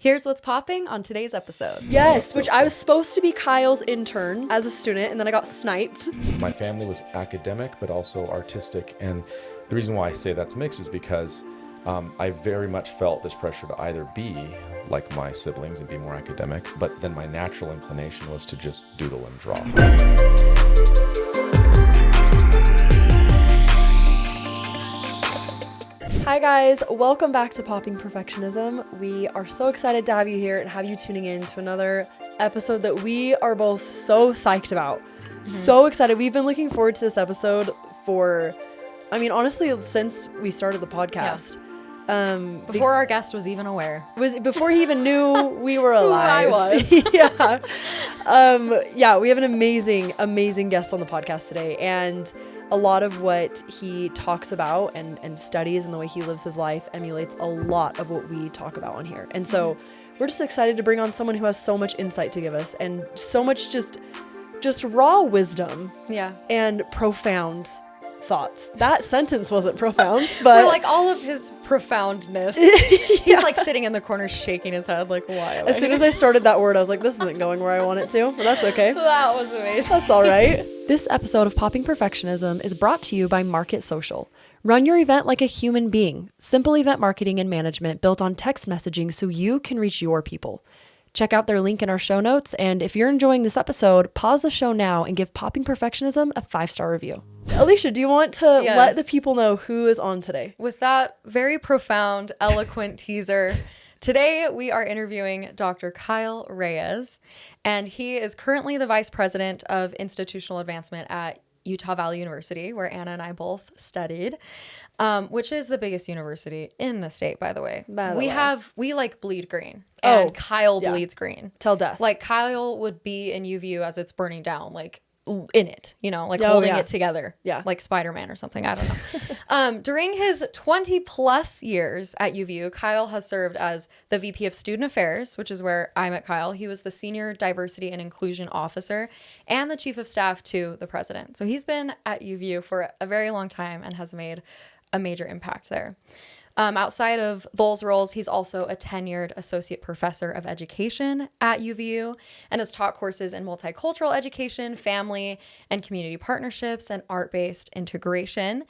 Here's what's popping on today's episode. Yes, which I was supposed to be Kyle's intern as a student, and then I got sniped. My family was academic, but also artistic. And the reason why I say that's mixed is because I very much felt this pressure to either be like my siblings and be more academic, but then my natural inclination was to just doodle and draw. Hi guys, welcome back to Popping Perfectionism. We are so excited to have you here and have you tuning in to another episode that we are both so psyched about. So excited. We've been looking forward to this episode for, honestly, since we started the podcast. Before our guest was even aware. Before he even knew we were alive. Who I was. We have an amazing guest on the podcast today, and a lot of what he talks about and studies and the way he lives his life emulates a lot of what we talk about on here. And so we're just excited to bring on someone who has so much insight to give us and so much just raw wisdom and profound thoughts. That sentence wasn't profound, but we're like all of his profoundness. He's like sitting in the corner shaking his head like, why? As soon as I started that word, I was like, this isn't going where I want it to, but that's okay. That was amazing. That's all right. This episode of Popping Perfectionism is brought to you by Market Social. Run your event like a human being. Simple event marketing and management built on text messaging so you can reach your people. Check out their link in our show notes, and if you're enjoying this episode, pause the show now and give Popping Perfectionism a 5-star review. Alicia, do you want to let the people know who is on today? With that very profound, eloquent teaser, today we are interviewing Dr. Kyle Reyes, and he is currently the Vice President of Institutional Advancement at Utah Valley University, where Anna and I both studied, which is the biggest university in the state, by the way. We like bleed green, and Kyle bleeds green. Till death. Like Kyle would be in UVU as it's burning down, like in it, holding it together, like Spider-Man or something. I don't know. During his 20 plus years at UVU, Kyle has served as the VP of Student Affairs, which is where I met Kyle. He was the Senior Diversity and Inclusion Officer and the Chief of Staff to the President. So he's been at UVU for a very long time and has made a major impact there. Outside of those roles, he's also a tenured associate professor of education at UVU and has taught courses in multicultural education, family and community partnerships, and art-based integration.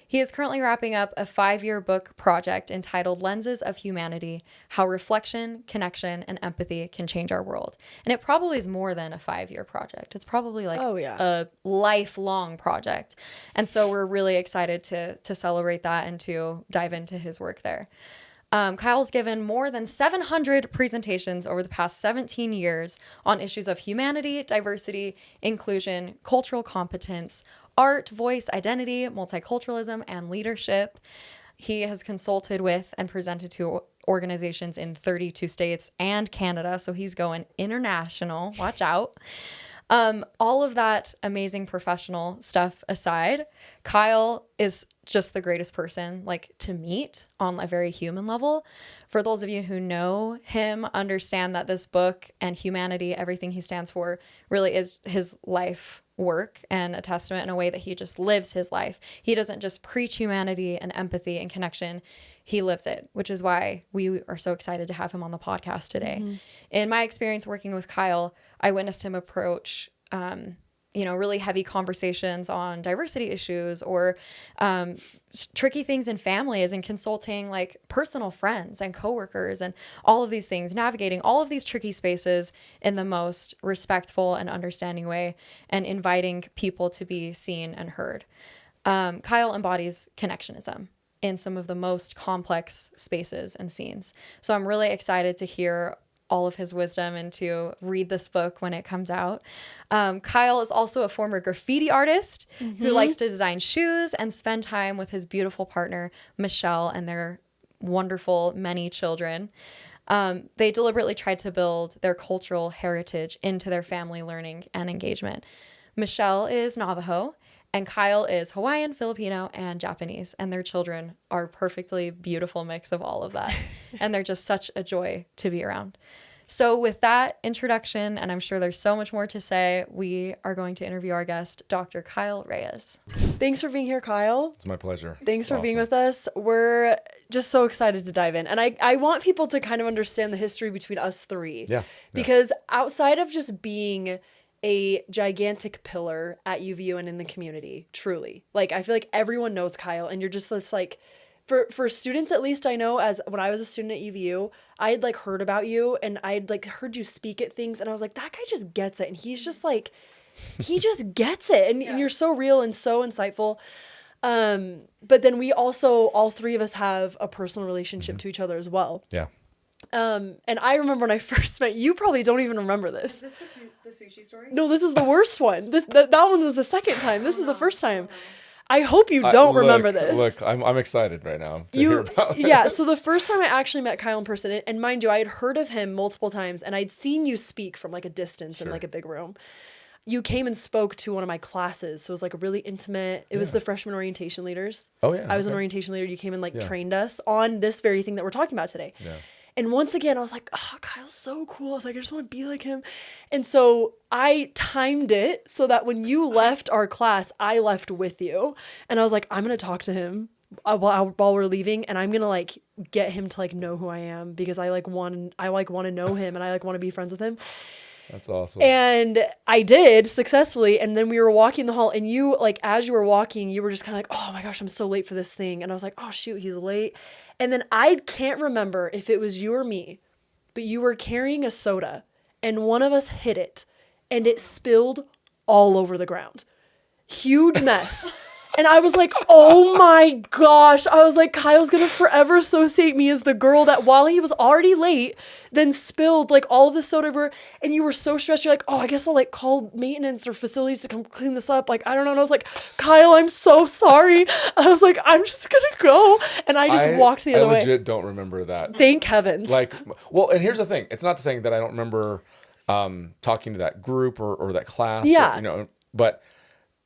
He is currently wrapping up a 5-year book project entitled Lenses of Humanity: How Reflection, Connection, and Empathy Can Change Our World. And it probably is more than a 5-year project. It's probably like a lifelong project. And so we're really excited to celebrate that and to dive into his work there. Kyle's given more than 700 presentations over the past 17 years on issues of humanity, diversity, inclusion, cultural competence, art, voice, identity, multiculturalism, and leadership. He has consulted with and presented to organizations in 32 states and Canada, so he's going international. Watch out. All of that amazing professional stuff aside, Kyle is just the greatest person to meet on a very human level. For those of you who know him, understand that this book and humanity, everything he stands for, really is his life work and a testament in a way that he just lives his life. He doesn't just preach humanity and empathy and connection. He lives it, which is why we are so excited to have him on the podcast today. Mm-hmm. In my experience working with Kyle, I witnessed him approach, really heavy conversations on diversity issues or tricky things in families and consulting personal friends and coworkers and all of these things, navigating all of these tricky spaces in the most respectful and understanding way and inviting people to be seen and heard. Kyle embodies connectionism in some of the most complex spaces and scenes. So I'm really excited to hear all of his wisdom and to read this book when it comes out. Kyle is also a former graffiti artist who likes to design shoes and spend time with his beautiful partner, Michelle, and their wonderful many children. They deliberately tried to build their cultural heritage into their family learning and engagement. Michelle is Navajo, and Kyle is Hawaiian, Filipino, and Japanese, and their children are a perfectly beautiful mix of all of that. And they're just such a joy to be around. So with that introduction, and I'm sure there's so much more to say, we are going to interview our guest, Dr. Kyle Reyes. Thanks for being here, Kyle. It's my pleasure. Thanks for being with us. We're just so excited to dive in. And I want people to kind of understand the history between us three. Yeah. Because outside of just being a gigantic pillar at UVU and in the community, truly, like, I feel like everyone knows Kyle, and you're just this, like, for students, at least I know, as when I was a student at UVU, I had like heard about you and I'd like heard you speak at things, and I was like, that guy just gets it. And he's just like, he just gets it. And you're so real and so insightful. But then we also, all three of us have a personal relationship to each other as well. Yeah. And I remember when I first met you, probably don't even remember this. Is this the sushi story? No, this is the worst one. That one was the second time. This is the first time. I hope you don't remember this. Look, I'm excited right now to hear about this. Yeah, so the first time I actually met Kyle in person, and mind you, I had heard of him multiple times, and I'd seen you speak from like a distance in like a big room. You came and spoke to one of my classes, so it was like a really intimate. It was the freshman orientation leaders. Oh yeah, I was an orientation leader. You came and like trained us on this very thing that we're talking about today. Yeah. And once again, I was like, oh, Kyle's so cool. I was like, I just want to be like him. And so I timed it so that when you left our class, I left with you. And I was like, I'm going to talk to him while we're leaving. And I'm going to like get him to like know who I am, because I want to know him, and I like want to be friends with him. That's awesome. And I did successfully. And then we were walking the hall, and you, like, as you were walking, you were just kind of like, oh my gosh, I'm so late for this thing. And I was like, oh shoot, he's late. And then I can't remember if it was you or me, but you were carrying a soda, and one of us hit it, and it spilled all over the ground. Huge mess. And I was like, oh my gosh. I was like, Kyle's going to forever associate me as the girl that, while he was already late, then spilled like all of the soda over. And you were so stressed. You're like, oh, I guess I'll like call maintenance or facilities to come clean this up. Like, I don't know. And I was like, Kyle, I'm so sorry. I was like, I'm just going to go. And I just walked the other way. I legit don't remember that. Thank heavens. Like, well, and here's the thing. It's not saying that I don't remember talking to that group or that class. Yeah. Or, but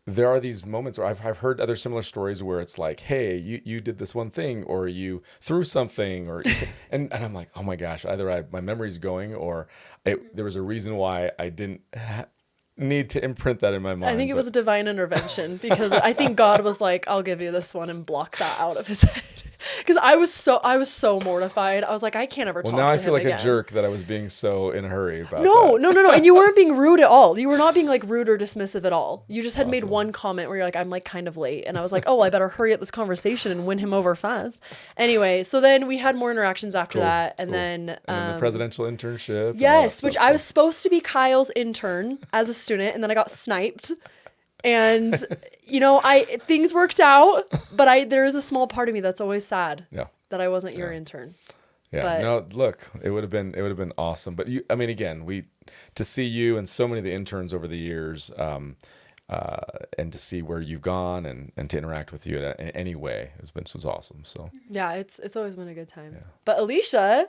there are these moments where I've heard other similar stories where it's like, hey, you did this one thing, or you threw something, or and I'm like, oh my gosh, either my memory's going, or there was a reason why I didn't need to imprint that in my mind. I think it was a divine intervention, because I think God was like, I'll give you this one, and block that out of his head. Because I was so mortified. I was like, I can't ever talk to him again. Well, now I feel like a jerk that I was being so in a hurry about No. that. And you weren't being rude at all. You were not being like rude or dismissive at all. You just had made one comment where you're like, I'm like kind of late. And I was like, oh, I better hurry up this conversation and win him over fast. Anyway, so then we had more interactions after that. And then the presidential internship. Yes, which I was supposed to be Kyle's intern as a student. And then I got sniped. And, things worked out, but there is a small part of me that's always sad that I wasn't your intern. Yeah. But, no, look, it would have been awesome. But to see you and so many of the interns over the years, and to see where you've gone and to interact with you in any way was awesome. So yeah, it's always been a good time. Yeah. But Alicia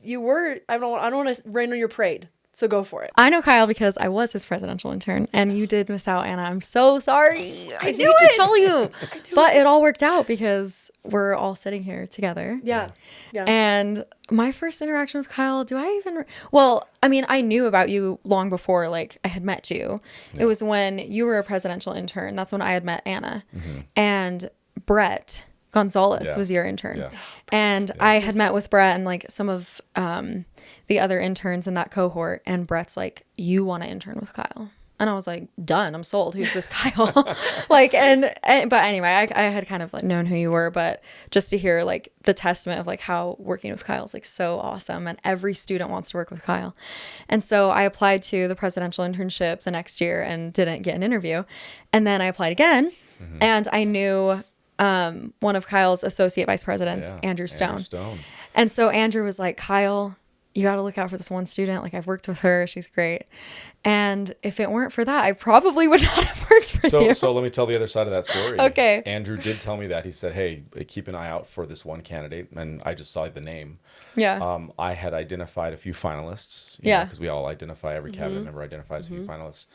you were, I don't want to rain on your parade. So go for it. I know Kyle because I was his presidential intern, and you did miss out, Anna. I'm so sorry. I need to tell you. But it all worked out because we're all sitting here together. Yeah. And my first interaction with Kyle, I knew about you long before, like, I had met you. Yeah. It was when you were a presidential intern. That's when I had met Anna. Mm-hmm. And Brett Gonzalez was your intern. Yeah. And I had met with Brett and like some of the other interns in that cohort, and Brett's like, you want to intern with Kyle? And I was like, done, I'm sold. Who's this Kyle? but anyway, I had kind of like known who you were, but just to hear like the testament of like how working with Kyle is like so awesome, and every student wants to work with Kyle. And so I applied to the presidential internship the next year and didn't get an interview. And then I applied again, and I knew one of Kyle's associate vice presidents, Andrew Stone. And so Andrew was like, Kyle, you got to look out for this one student. Like, I've worked with her. She's great. And if it weren't for that, I probably would not have worked for you. So let me tell the other side of that story. Okay. Andrew did tell me that. He said, hey, keep an eye out for this one candidate. And I just saw the name. Yeah. I had identified a few finalists. Because we all identify, every cabinet member identifies a few finalists.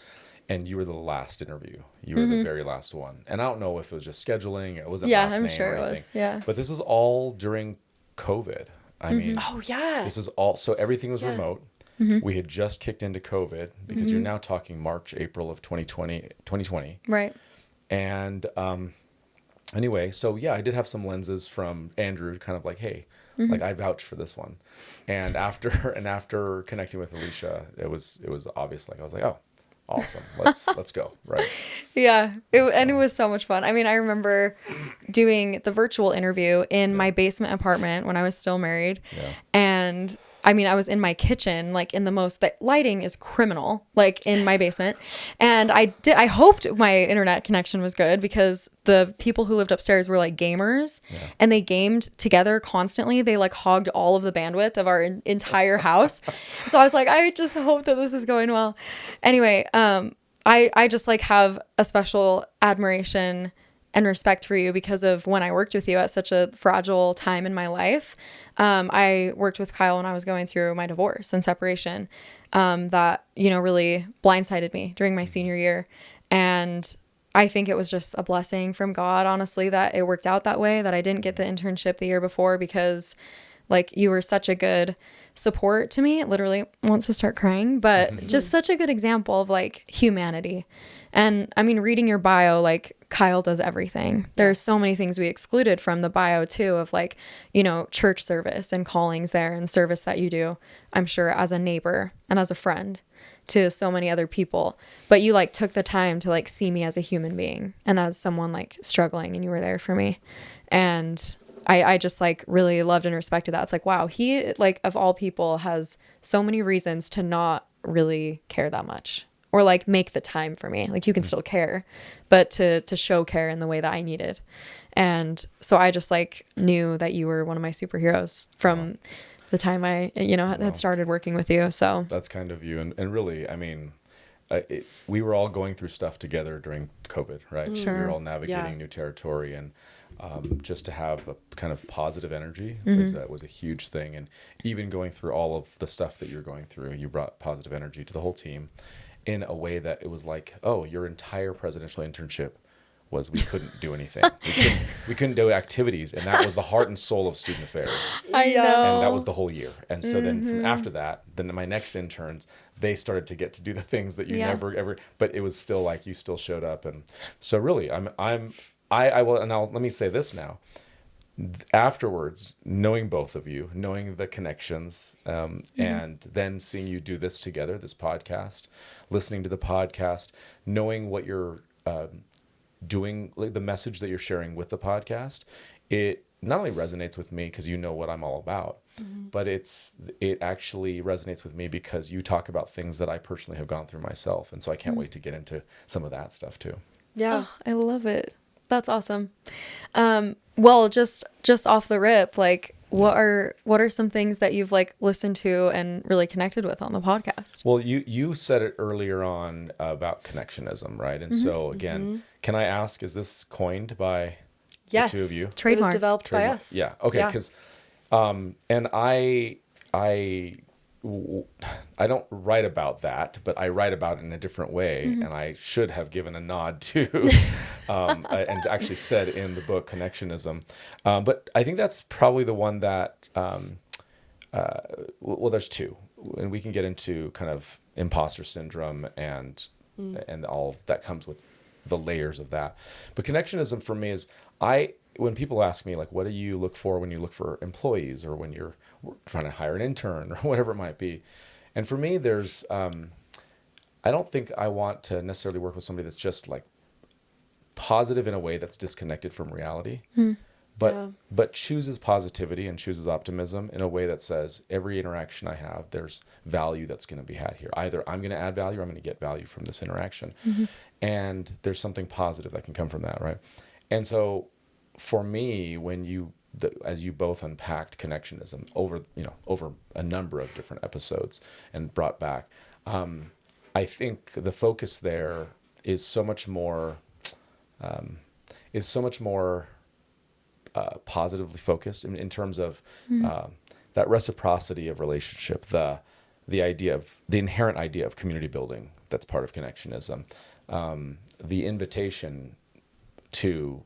And you were the last interview. You were the very last one. And I don't know if it was just scheduling. It wasn't last name or anything. Yeah, I'm sure it was. Yeah. But this was all during COVID. I mean, oh yeah, this was all, so everything was remote. We had just kicked into COVID because you're now talking March, April of 2020. Right. And anyway, so yeah, I did have some lenses from Andrew, kind of like, hey, like I vouch for this one. And after connecting with Alicia, it was obvious. Like I was like, oh, awesome, let's go, right? Yeah, and it was so much fun. I mean, I remember doing the virtual interview in my basement apartment when I was still married, and I mean, I was in my kitchen, like in the lighting is criminal, like in my basement. And I hoped my internet connection was good because the people who lived upstairs were like gamers and they gamed together constantly. They like hogged all of the bandwidth of our entire house. So I was like, I just hope that this is going well. Anyway, I just like have a special admiration and respect for you because of when I worked with you at such a fragile time in my life. I worked with Kyle when I was going through my divorce and separation, that, really blindsided me during my senior year. And I think it was just a blessing from God, honestly, that it worked out that way, that I didn't get the internship the year before because like you were such a good support to me. It literally wants to start crying, but just such a good example of like humanity. And I mean, reading your bio, like Kyle does everything. There's so many things we excluded from the bio too, of like, church service and callings there and service that you do, I'm sure, as a neighbor and as a friend to so many other people. But you like took the time to like see me as a human being and as someone like struggling, and you were there for me. And I just like really loved and respected that. It's like, wow, he like of all people has so many reasons to not really care that much or like make the time for me. Like you can still care, but to show care in the way that I needed. And so I just like knew that you were one of my superheroes from the time I, had started working with you. So that's kind of you. And really, I mean, we were all going through stuff together during COVID, right? Sure. We were all navigating new territory, and just to have a kind of positive energy was a huge thing. And even going through all of the stuff that you're going through, you brought positive energy to the whole team in a way that it was like, oh, your entire presidential internship was we couldn't do anything. We couldn't do activities, and that was the heart and soul of student affairs. I know. And that was the whole year. And so then from after that, then my next interns, they started to get to do the things that you never ever, but it was still like you still showed up. And so really, I will, and let me say this now. Afterwards, knowing both of you, knowing the connections, and then seeing you do this together, this podcast, listening to the podcast, knowing what you're doing, like the message that you're sharing with the podcast, it not only resonates with me because you know what I'm all about, but it actually resonates with me because you talk about things that I personally have gone through myself. And so I can't wait to get into some of that stuff too. Yeah. Oh, I love it. That's awesome. Well, just off the rip, like what are some things that you've like listened to and really connected with on the podcast? Well, you said it earlier on about connectionism, right? And so again, can I ask, is this coined by the two of you? Trademark. It was developed by us. Yeah. Okay. Because, and I don't write about that, but I write about it in a different way, and I should have given a nod to, and actually said in the book Connectionism. But I think that's probably the one that, well, there's two, and we can get into kind of imposter syndrome and all that comes with the layers of that. But Connectionism for me is when people ask me like, what do you look for when you look for employees or when you're trying to hire an intern or whatever it might be? And for me, there's, I don't think I want to necessarily work with somebody that's just like positive in a way that's disconnected from reality, but chooses positivity and chooses optimism in a way that says every interaction I have, there's value that's going to be had here. Either I'm going to add value or I'm going to get value from this interaction. And there's something positive that can come from that, right? And so for me, when as you both unpacked Connectionism over a number of different episodes and brought back, I think the focus there is so much more positively focused in terms of that reciprocity of relationship, the inherent idea of community building that's part of Connectionism, the invitation to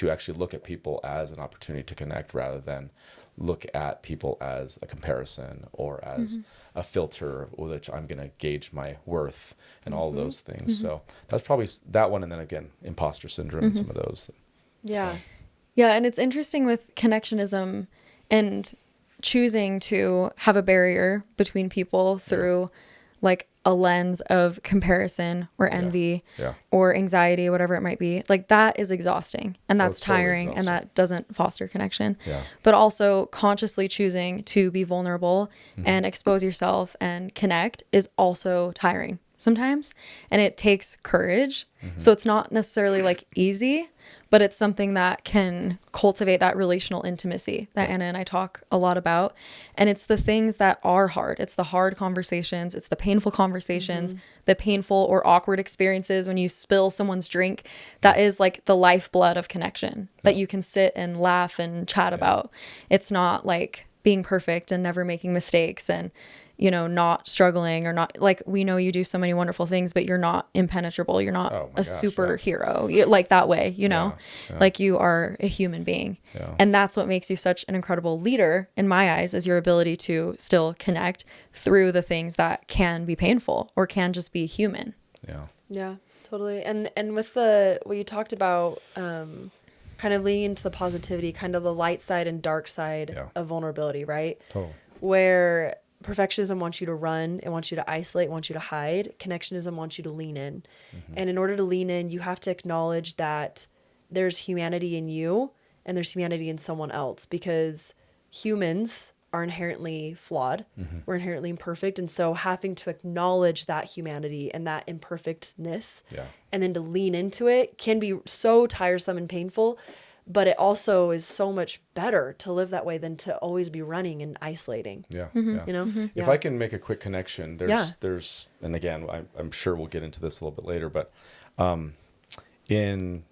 actually look at people as an opportunity to connect rather than look at people as a comparison or as a filter with which I'm going to gauge my worth and all of those things. So that's probably that one. And then again, imposter syndrome and some of those. Yeah. So. Yeah. And it's interesting with connectionism and choosing to have a barrier between people through like a lens of comparison or envy or anxiety, whatever it might be. Like that is exhausting and that's tiring and that doesn't foster connection. But also consciously choosing to be vulnerable and expose yourself and connect is also tiring sometimes. And it takes courage. So it's not necessarily like easy, but it's something that can cultivate that relational intimacy that Anna and I talk a lot about. And it's the things that are hard. It's the hard conversations. It's the painful conversations, the painful or awkward experiences when you spill someone's drink. That is like the lifeblood of connection that you can sit and laugh and chat about. It's not like being perfect and never making mistakes and, you know, not struggling or not like, we know you do so many wonderful things, but you're not impenetrable. You're not a superhero. You're like that way, you know, like you are a human being. And that's what makes you such an incredible leader in my eyes, is your ability to still connect through the things that can be painful or can just be human. Yeah, totally. And with what you talked about, kind of leaning into the positivity, kind of the light side and dark side of vulnerability, right? Totally. Where perfectionism wants you to run, it wants you to isolate, it wants you to hide. Connectionism wants you to lean in. And in order to lean in, you have to acknowledge that there's humanity in you and there's humanity in someone else, because humans are inherently flawed. We're inherently imperfect. And so having to acknowledge that humanity and that imperfectness and then to lean into it can be so tiresome and painful. But it also is so much better to live that way than to always be running and isolating. You know? If I can make a quick connection, there's, and again, I'm sure we'll get into this a little bit later, but in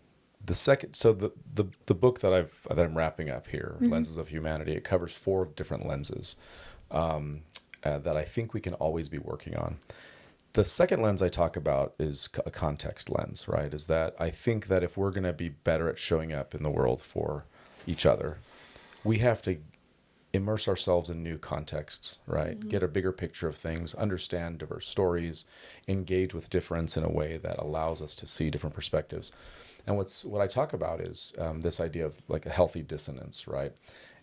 the second, so the book that I'm wrapping up here, Lenses of Humanity, it covers 4 different lenses that I think we can always be working on. The second lens I talk about is a context lens, right? Is that I think that if we're going to be better at showing up in the world for each other, we have to immerse ourselves in new contexts, right? Get a bigger picture of things, understand diverse stories, engage with difference in a way that allows us to see different perspectives. And what I talk about is this idea of like a healthy dissonance, right?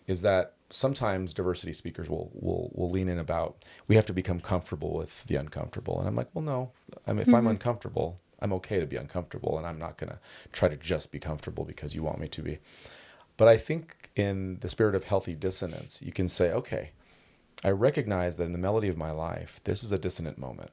Is that sometimes diversity speakers will lean in about, we have to become comfortable with the uncomfortable. And I'm like, well, no, I mean, if I'm uncomfortable, I'm okay to be uncomfortable. And I'm not going to try to just be comfortable because you want me to be. But I think in the spirit of healthy dissonance, you can say, okay, I recognize that in the melody of my life, this is a dissonant moment.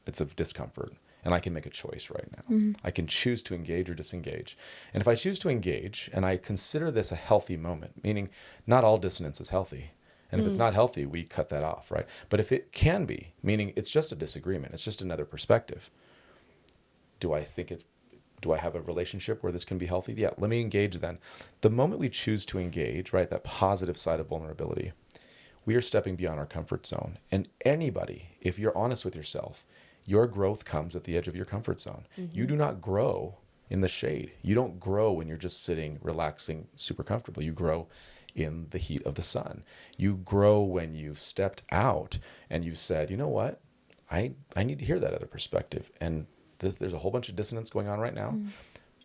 It's of discomfort. And I can make a choice right now. I can choose to engage or disengage. And if I choose to engage, and I consider this a healthy moment, meaning not all dissonance is healthy. And if it's not healthy, we cut that off, right? But if it can be, meaning it's just a disagreement, it's just another perspective. Do I have a relationship where this can be healthy? Yeah, let me engage then. The moment we choose to engage, right, that positive side of vulnerability, we are stepping beyond our comfort zone. And anybody, if you're honest with yourself, your growth comes at the edge of your comfort zone. You do not grow in the shade. You don't grow when you're just sitting, relaxing, super comfortable. You grow in the heat of the sun. You grow when you've stepped out and you've said, you know what? I need to hear that other perspective. And there's a whole bunch of dissonance going on right now.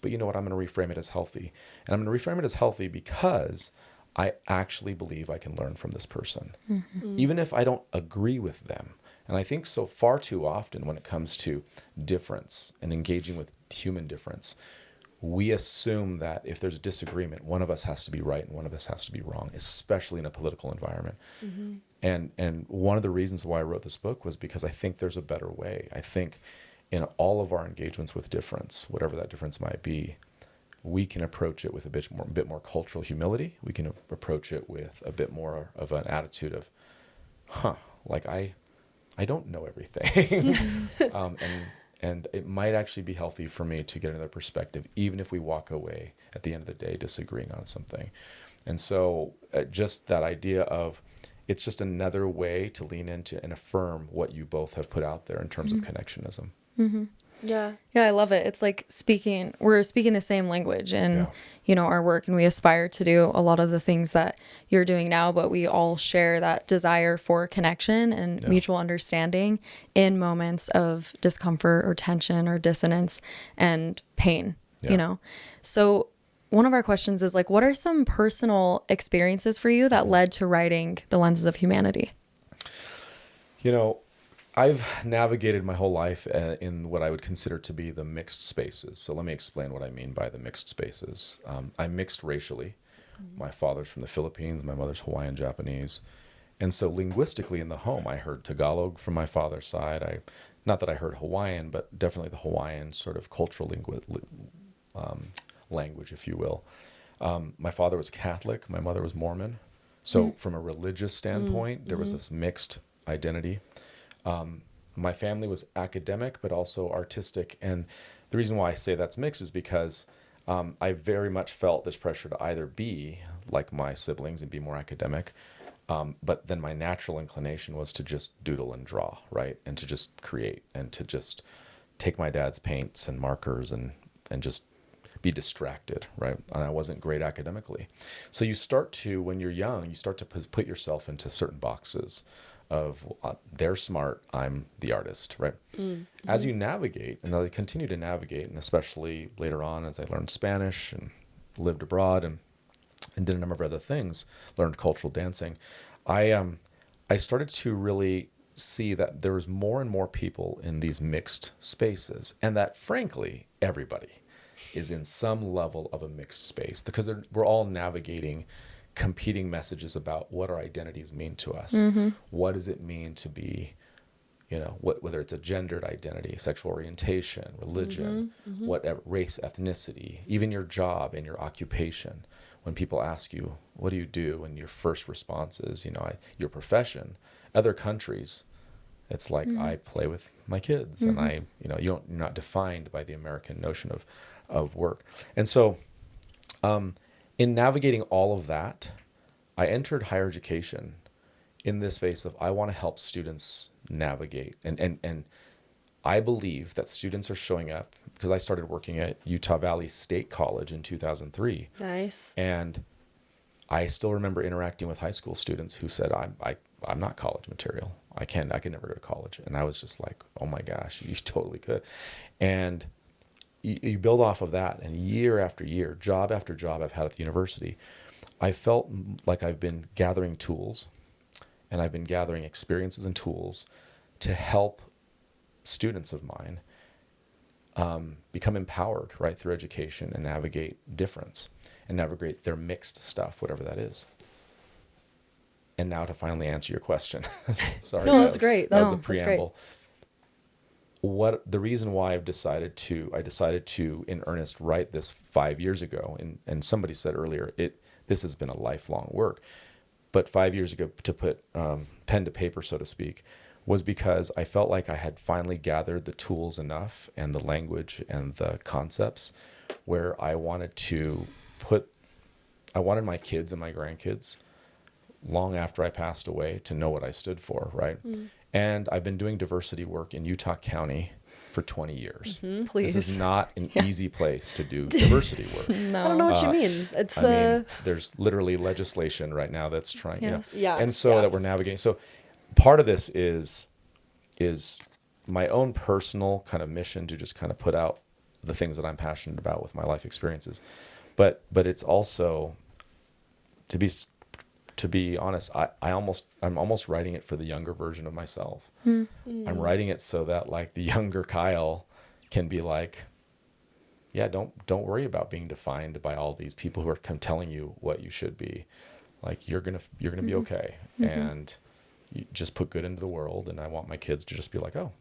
But you know what? I'm going to reframe it as healthy. And I'm going to reframe it as healthy because I actually believe I can learn from this person. Even if I don't agree with them. And I think so far too often when it comes to difference and engaging with human difference, we assume that if there's a disagreement, one of us has to be right and one of us has to be wrong, especially in a political environment. And one of the reasons why I wrote this book was because I think there's a better way. I think in all of our engagements with difference, whatever that difference might be, we can approach it with a bit more cultural humility. We can approach it with a bit more of an attitude of, like I don't know everything. And it might actually be healthy for me to get another perspective, even if we walk away at the end of the day disagreeing on something. And so just that idea of it's just another way to lean into and affirm what you both have put out there in terms of connectionism. Yeah. Yeah, I love it. It's like we're speaking the same language in, our work, and we aspire to do a lot of the things that you're doing now, but we all share that desire for connection and mutual understanding in moments of discomfort or tension or dissonance and pain, So one of our questions is like, what are some personal experiences for you that led to writing The Lenses of Humanity? I've navigated my whole life in what I would consider to be the mixed spaces. So let me explain what I mean by the mixed spaces. I'm mixed racially. My father's from the Philippines, my mother's Hawaiian Japanese. And so linguistically in the home, I heard Tagalog from my father's side. Not that I heard Hawaiian, but definitely the Hawaiian sort of cultural language, if you will. My father was Catholic, my mother was Mormon. So from a religious standpoint, there was this mixed identity. My family was academic, but also artistic. And the reason why I say that's mixed is because I very much felt this pressure to either be like my siblings and be more academic. But then my natural inclination was to just doodle and draw, right? And to just create and to just take my dad's paints and markers and just be distracted, right? And I wasn't great academically. So when you're young, you start to put yourself into certain boxes of they're smart, I'm the artist, right? As you navigate, and I continue to navigate, and especially later on as I learned Spanish and lived abroad and did a number of other things, learned cultural dancing, I started to really see that there was more and more people in these mixed spaces, and that frankly, everybody is in some level of a mixed space because we're all navigating competing messages about what our identities mean to us. What does it mean to be, whether it's a gendered identity, sexual orientation, religion, whatever, race, ethnicity, even your job and your occupation. When people ask you, what do you do? And your first response is, your profession. Other countries, it's like I play with my kids and you're not defined by the American notion of work. And so, in navigating all of that, I entered higher education in this space of I want to help students navigate. And I believe that students are showing up because I started working at Utah Valley State College in 2003. Nice. And I still remember interacting with high school students who said, I'm not college material. I can never go to college. And I was just like, oh my gosh, you totally could. And you build off of that, and year after year, job after job I've had at the university, I felt like I've been gathering tools and I've been gathering experiences and tools to help students of mine become empowered right through education and navigate difference and navigate their mixed stuff, whatever that is. And now to finally answer your question. Sorry. No, that's great. That was the preamble. The reason why I decided to in earnest write this 5 years ago, and somebody said earlier, this has been a lifelong work, but 5 years ago to put pen to paper, so to speak, was because I felt like I had finally gathered the tools enough and the language and the concepts where I wanted my kids and my grandkids long after I passed away to know what I stood for, right? And I've been doing diversity work in Utah County for 20 years. Please. This is not an easy place to do diversity work. No. I don't know what you mean. It's there's literally legislation right now that's trying. Yes. Yeah. And so that we're navigating. So part of this is my own personal kind of mission to just kind of put out the things that I'm passionate about with my life experiences. But it's also to be honest, I'm almost writing it for the younger version of myself. I'm writing it so that like the younger Kyle can be like, yeah, don't worry about being defined by all these people who are telling you what you should be. Like you're gonna be okay, and you just put good into the world. And I want my kids to just be like, oh,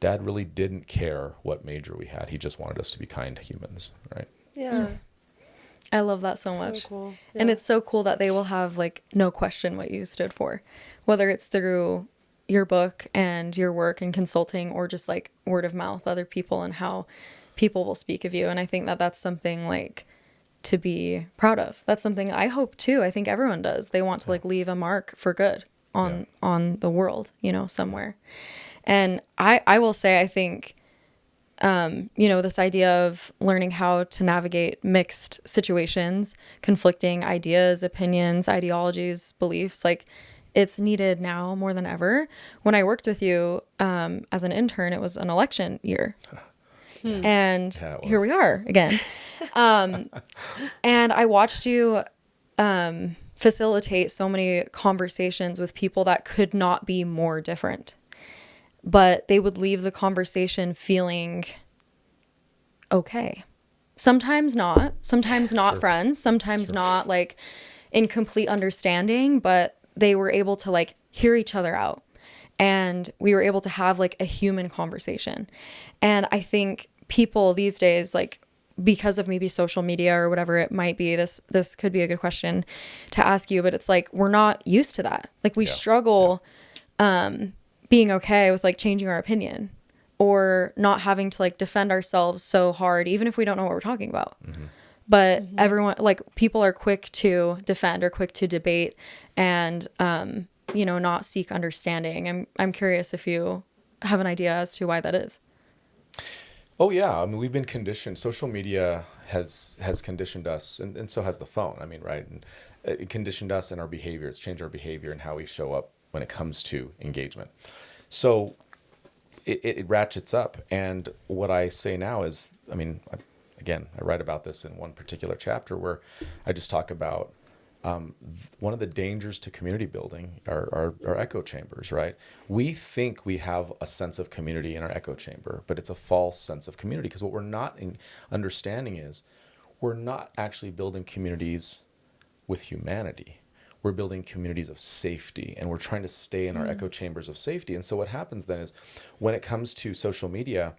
Dad really didn't care what major we had. He just wanted us to be kind humans, right? Yeah. I love that so much. Cool. Yeah. And it's so cool that they will have like no question what you stood for, whether it's through your book and your work and consulting or just like word of mouth, other people and how people will speak of you. And I think that that's something like to be proud of. That's something I hope too. I think everyone does. They want to like leave a mark for good on the world, somewhere. And I will say, I think this idea of learning how to navigate mixed situations, conflicting ideas, opinions, ideologies, beliefs, like it's needed now more than ever. When I worked with you as an intern, it was an election year. And here we are again. And I watched you facilitate so many conversations with people that could not be more different. But they would leave the conversation feeling okay. Sometimes not sure. Friends, sometimes not like in complete understanding, but they were able to like hear each other out. And we were able to have like a human conversation. And I think people these days, like because of maybe social media or whatever it might be, this could be a good question to ask you, but it's like, we're not used to that. Like we struggle, being okay with like changing our opinion or not having to like defend ourselves so hard, even if we don't know what we're talking about. But everyone, like people are quick to defend or quick to debate and, not seek understanding. I'm curious if you have an idea as to why that is. Oh yeah. I mean, we've been conditioned. Social media has conditioned us and so has the phone. I mean, right. And it conditioned us in our behavior. It's changed our behavior and how we show up when it comes to engagement. So it ratchets up. And what I say now is, I mean, I write about this in one particular chapter where I just talk about one of the dangers to community building are echo chambers, right? We think we have a sense of community in our echo chamber, but it's a false sense of community because what we're not understanding is we're not actually building communities with humanity. We're building communities of safety, and we're trying to stay in our echo chambers of safety. And so what happens then is when it comes to social media,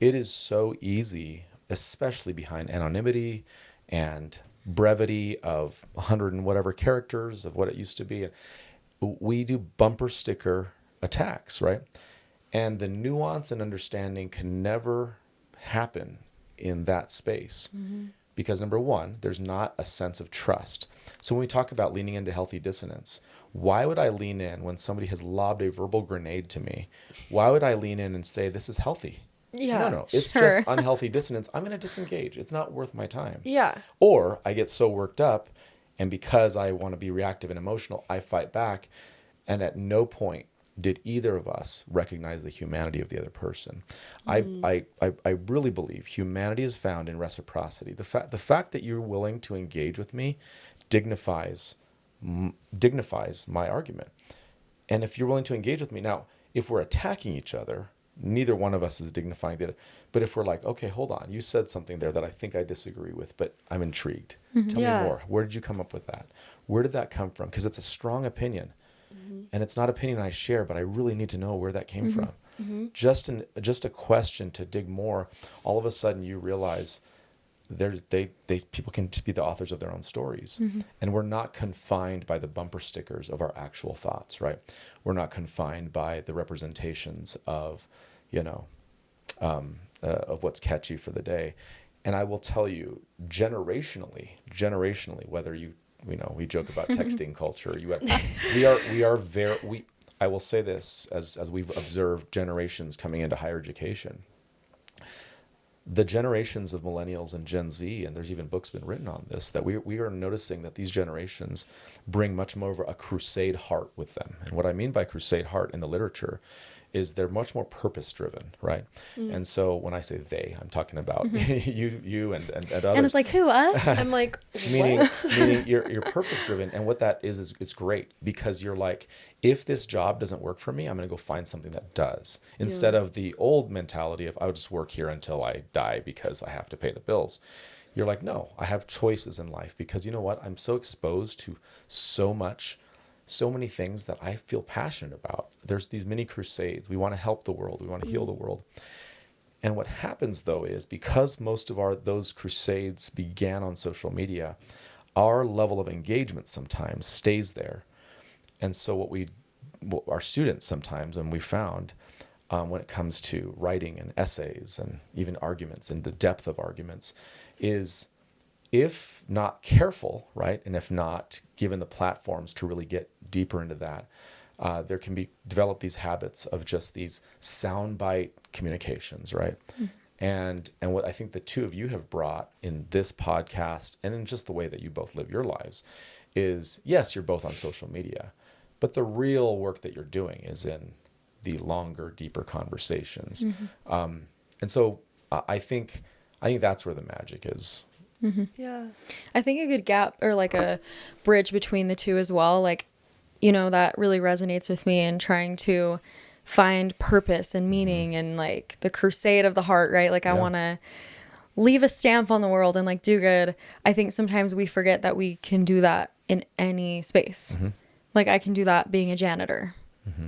it is so easy, especially behind anonymity and brevity of 100 and whatever characters of what it used to be. We do bumper sticker attacks, right? And the nuance and understanding can never happen in that space. Because number one, there's not a sense of trust. So when we talk about leaning into healthy dissonance, why would I lean in when somebody has lobbed a verbal grenade to me? Why would I lean in and say, this is healthy? Yeah. No, it's just unhealthy dissonance. I'm going to disengage. It's not worth my time. Yeah. Or I get so worked up, and because I want to be reactive and emotional, I fight back. And at no point did either of us recognize the humanity of the other person. I really believe humanity is found in reciprocity. The fact that you're willing to engage with me dignifies my argument. And if you're willing to engage with me, now, if we're attacking each other, neither one of us is dignifying the other. But if we're like, okay, hold on, you said something there that I think I disagree with, but I'm intrigued. Tell me more. Where did you come up with that? Where did that come from? Because it's a strong opinion. And it's not opinion I share, but I really need to know where that came from. Just a question to dig more. All of a sudden, you realize people can be the authors of their own stories, and we're not confined by the bumper stickers of our actual thoughts, right? We're not confined by the representations of, of what's catchy for the day. And I will tell you, generationally, whether we joke about texting culture. I will say this as we've observed generations coming into higher education. The generations of millennials and Gen Z, and there's even books been written on this, that we are noticing that these generations bring much more of a crusade heart with them. And what I mean by crusade heart in the literature is they're much more purpose driven, right? And so when I say they, I'm talking about you and others. And it's like, who, us? I'm like, meaning you're purpose driven. And what that is it's great because you're like, if this job doesn't work for me, I'm going to go find something that does. Instead of the old mentality of I'll just work here until I die because I have to pay the bills. You're like, no, I have choices in life because you know what? I'm so exposed to so many things that I feel passionate about. There's these mini crusades. We want to help the world. We want to heal the world. And what happens though is because most of those crusades began on social media, our level of engagement sometimes stays there. And so what our students sometimes, and we found when it comes to writing and essays and even arguments and the depth of arguments is if not careful, right, and if not given the platforms to really get deeper into that, there can be develop these habits of just these soundbite communications, right? And what I think the two of you have brought in this podcast and in just the way that you both live your lives is, yes, you're both on social media, but the real work that you're doing is in the longer, deeper conversations. And so I think that's where the magic is. Yeah. I think a good gap or like a bridge between the two as well, like, you know, that really resonates with me in trying to find purpose and meaning and like the crusade of the heart, right? Like I want to leave a stamp on the world and like do good. I think sometimes we forget that we can do that in any space. Like I can do that being a janitor.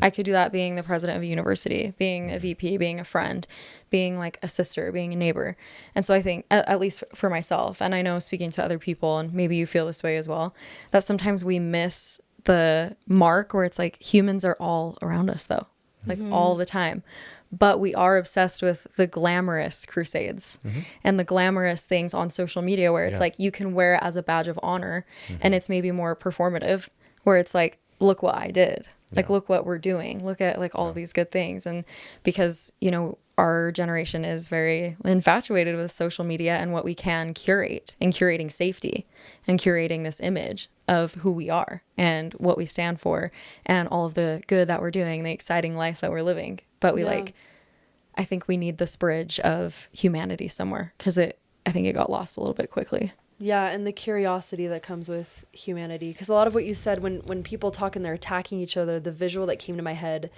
I could do that being the president of a university, being a VP, being a friend, being like a sister, being a neighbor. And so I think, at least for myself, and I know speaking to other people, and maybe you feel this way as well, that sometimes we miss the mark where it's like humans are all around us though, like all the time. But we are obsessed with the glamorous crusades and the glamorous things on social media where it's like you can wear it as a badge of honor and it's maybe more performative where it's like, look what I did. Like, look what we're doing. Look at like all of these good things. And because, you know, our generation is very infatuated with social media and what we can curate and curating safety and curating this image of who we are and what we stand for and all of the good that we're doing, the exciting life that we're living. But we I think we need this bridge of humanity somewhere because I think it got lost a little bit quickly. Yeah, and the curiosity that comes with humanity. Because a lot of what you said, when people talk and they're attacking each other, the visual that came to my head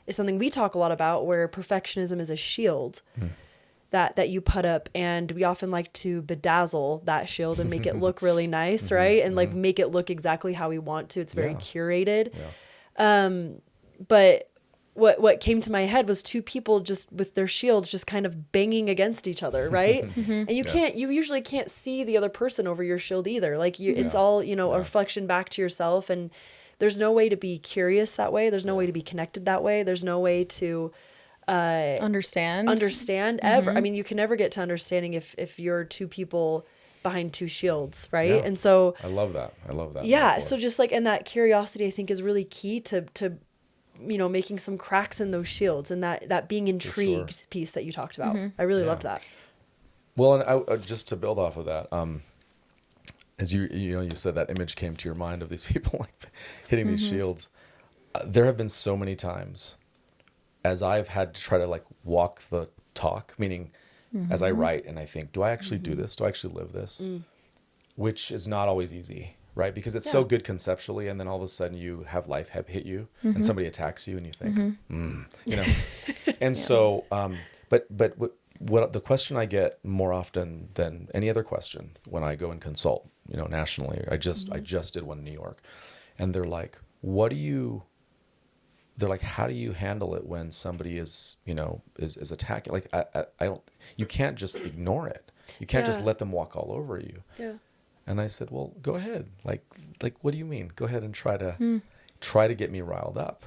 is something we talk a lot about, where perfectionism is a shield that you put up. And we often like to bedazzle that shield and make it look really nice, right? And like make it look exactly how we want to. It's very curated. But what came to my head was two people just with their shields just kind of banging against each other, right? And you usually can't see the other person over your shield either. Like it's all, you know, a reflection back to yourself, and there's no way to be curious that way. There's no way to be connected that way. There's no way to understand ever. I mean, you can never get to understanding if you're two people behind two shields, right? Yeah. And so I love that. Yeah. metaphor. So just like, and that curiosity I think is really key to you know, making some cracks in those shields and that being intrigued piece that you talked about. I really loved that. Well, and I just to build off of that, as you said that image came to your mind of these people like hitting these shields. There have been so many times as I've had to try to like walk the talk, meaning as I write and I think, do I actually do this? Do I actually live this? Which is not always easy. Right, because it's so good conceptually, and then all of a sudden you have life hit you, and somebody attacks you, and you think, you know, and so, but what the question I get more often than any other question when I go and consult, you know, nationally, I just did one in New York, and they're like, how do you handle it when somebody is, you know, is attacking? Like, I don't, you can't just ignore it. You can't just let them walk all over you. Yeah. And I said, well, go ahead. Like, what do you mean? Go ahead and try to get me riled up.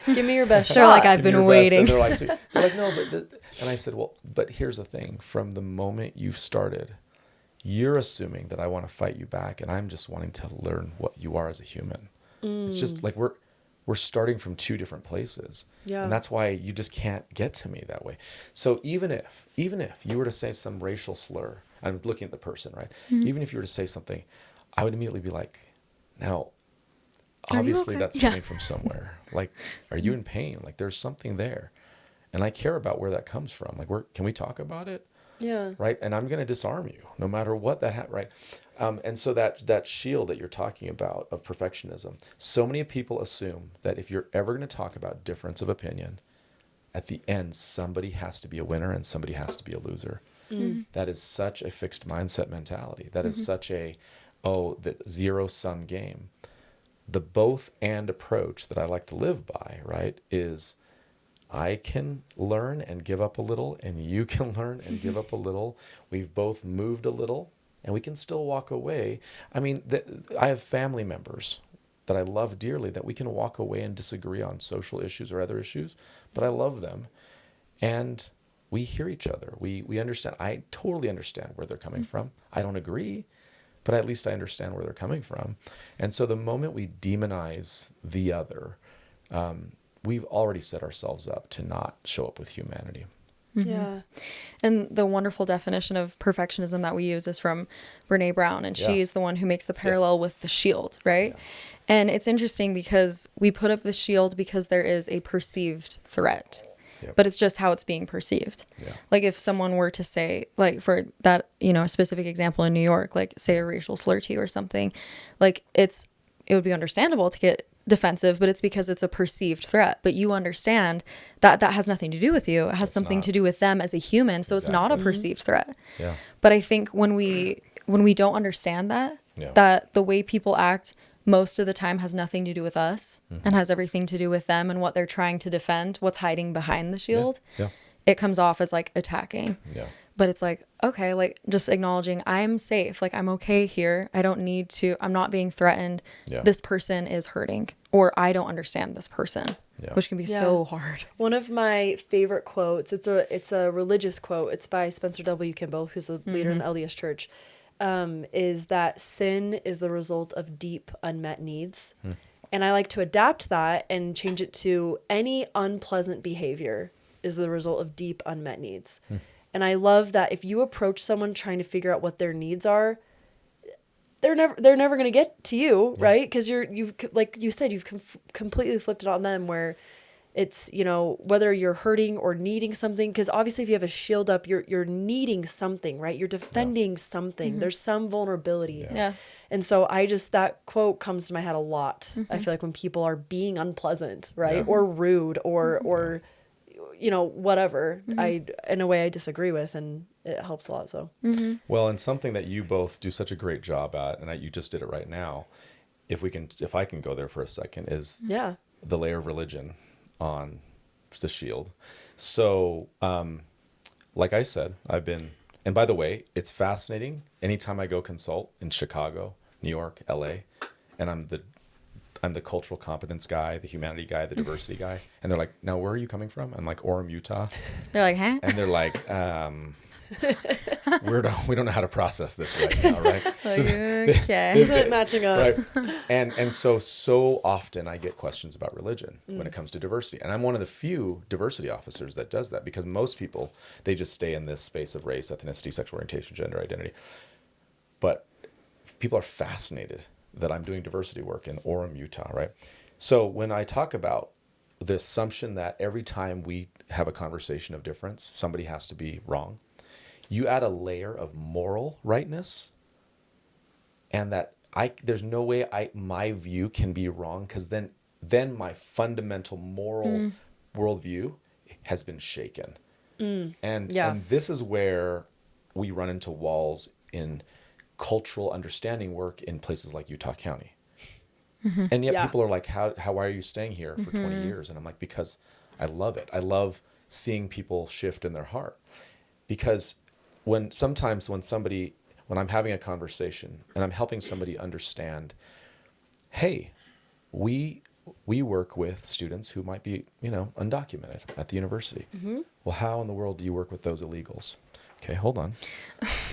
Give me your best shot. They're like, I've been waiting. And they're like, no, and I said, well, but here's the thing. From the moment you've started, you're assuming that I want to fight you back, and I'm just wanting to learn what you are as a human. It's just like we're starting from two different places. Yeah. And that's why you just can't get to me that way. So even if you were to say some racial slur, I'm looking at the person, right? Even if you were to say something, I would immediately be like, now, obviously that's coming from somewhere. Like, are you in pain? Like, there's something there. And I care about where that comes from. Like, can we talk about it? Yeah. Right? And I'm going to disarm you no matter what that, right? And so that shield that you're talking about of perfectionism, so many people assume that if you're ever going to talk about difference of opinion, at the end, somebody has to be a winner and somebody has to be a loser. That is such a fixed mindset mentality. That is such the zero-sum game. The both and approach that I like to live by, right, is I can learn and give up a little, and you can learn and give up a little. We've both moved a little, and we can still walk away. I mean, I have family members that I love dearly that we can walk away and disagree on social issues or other issues, but I love them. And we hear each other. We understand. I totally understand where they're coming from. I don't agree, but at least I understand where they're coming from. And so the moment we demonize the other, we've already set ourselves up to not show up with humanity. Yeah. And the wonderful definition of perfectionism that we use is from Brene Brown, and she's the one who makes the parallel with the shield, right? Yeah. And it's interesting because we put up the shield because there is a perceived threat. Yep. But it's just how it's being perceived. Yeah. Like if someone were to say, like for that, a specific example in New York, like say a racial slur to you or something, like it would be understandable to get defensive, but it's because it's a perceived threat. But you understand that that has nothing to do with you. It has something to do with them as a human. So it's not a perceived threat. Yeah. But I think when we don't understand that, that the way people act most of the time has nothing to do with us and has everything to do with them and what they're trying to defend, what's hiding behind the shield. Yeah. It comes off as like attacking. Yeah. But it's like, okay, like just acknowledging I'm safe. Like I'm okay here. I don't need to, I'm not being threatened. Yeah. This person is hurting or I don't understand this person, which can be so hard. One of my favorite quotes, it's a religious quote. It's by Spencer W. Kimball, who's a leader in the LDS Church. Is that sin is the result of deep unmet needs. And I like to adapt that and change it to any unpleasant behavior is the result of deep unmet needs. And I love that if you approach someone trying to figure out what their needs are, they're never going to get to you, right? Because you've like you said, you've completely flipped it on them where it's, whether you're hurting or needing something, because obviously if you have a shield up, you're needing something, right? You're defending something. There's some vulnerability. Yeah. And so that quote comes to my head a lot. I feel like when people are being unpleasant, right? Or rude or whatever, in a way I disagree with, and it helps a lot. So, well, and something that you both do such a great job at, and you just did it right now, if I can go there for a second, is the layer of religion on the shield. So, like I said, and by the way, it's fascinating. Anytime I go consult in Chicago, New York, LA, and I'm the cultural competence guy, the humanity guy, the diversity guy, and they're like, now where are you coming from? I'm like, Orem, Utah. They're like, huh? And they're like, we don't know how to process this right now, right? Like, okay. This isn't matching up. Right. And so often I get questions about religion when it comes to diversity. And I'm one of the few diversity officers that does that, because most people, they just stay in this space of race, ethnicity, sexual orientation, gender identity. But people are fascinated that I'm doing diversity work in Orem, Utah, right? So when I talk about the assumption that every time we have a conversation of difference, somebody has to be wrong, you add a layer of moral rightness, and that there's no way my view can be wrong, because then my fundamental moral worldview has been shaken. And this is where we run into walls in cultural understanding work in places like Utah County. And yet people are like, why are you staying here for 20 years? And I'm like, because I love it. I love seeing people shift in their heart. Because when I'm having a conversation and I'm helping somebody understand, hey, we work with students who might be, undocumented at the university. Well, how in the world do you work with those illegals? Okay, hold on.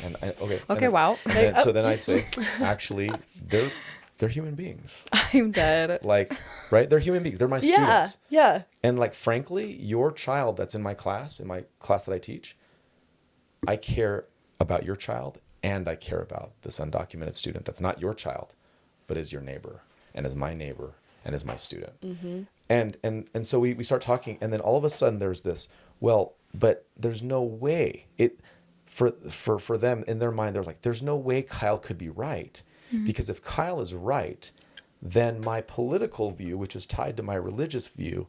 And wow. So then I say, actually, they're human beings. I'm dead. Like, right? They're human beings. They're my students. Yeah. And like, frankly, your child that's in my class that I teach, I care about your child, and I care about this undocumented student that's not your child, but is your neighbor, and is my neighbor, and is my student. And so we start talking, and then all of a sudden there's this, well, but there's no way for them in their mind, they're like, there's no way Kyle could be right, because if Kyle is right, then my political view, which is tied to my religious view,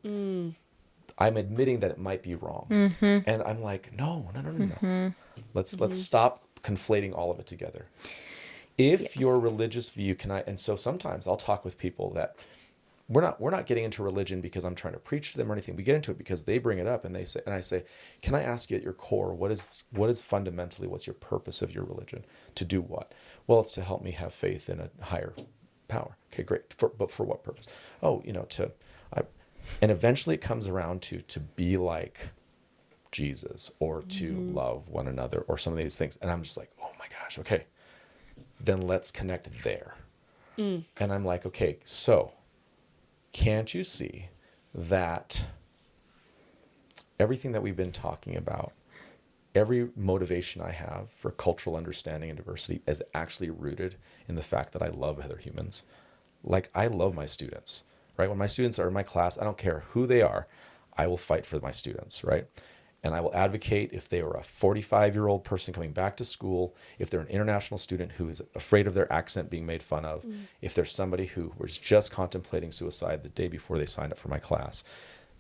I'm admitting that it might be wrong. And I'm like, no. Let's stop conflating all of it together. If your religious view and so sometimes I'll talk with people that we're not getting into religion because I'm trying to preach to them or anything. We get into it because they bring it up, and I say, can I ask you at your core, what is fundamentally, what's your purpose of your religion? To do what? Well, it's to help me have faith in a higher power. Okay, great. But for what purpose? Oh, and eventually it comes around to be like Jesus, or to love one another, or some of these things. And I'm just like, oh my gosh, okay. Then let's connect there. And I'm like, okay, so can't you see that everything that we've been talking about every motivation I have for cultural understanding and diversity is actually rooted in the fact that I love other humans. Like, I love my students, right? When my students are in my class, I don't care who they are, I will fight for my students, right? And I will advocate if they are a 45-year-old person coming back to school, if they're an international student who is afraid of their accent being made fun of, if there's somebody who was just contemplating suicide the day before they signed up for my class,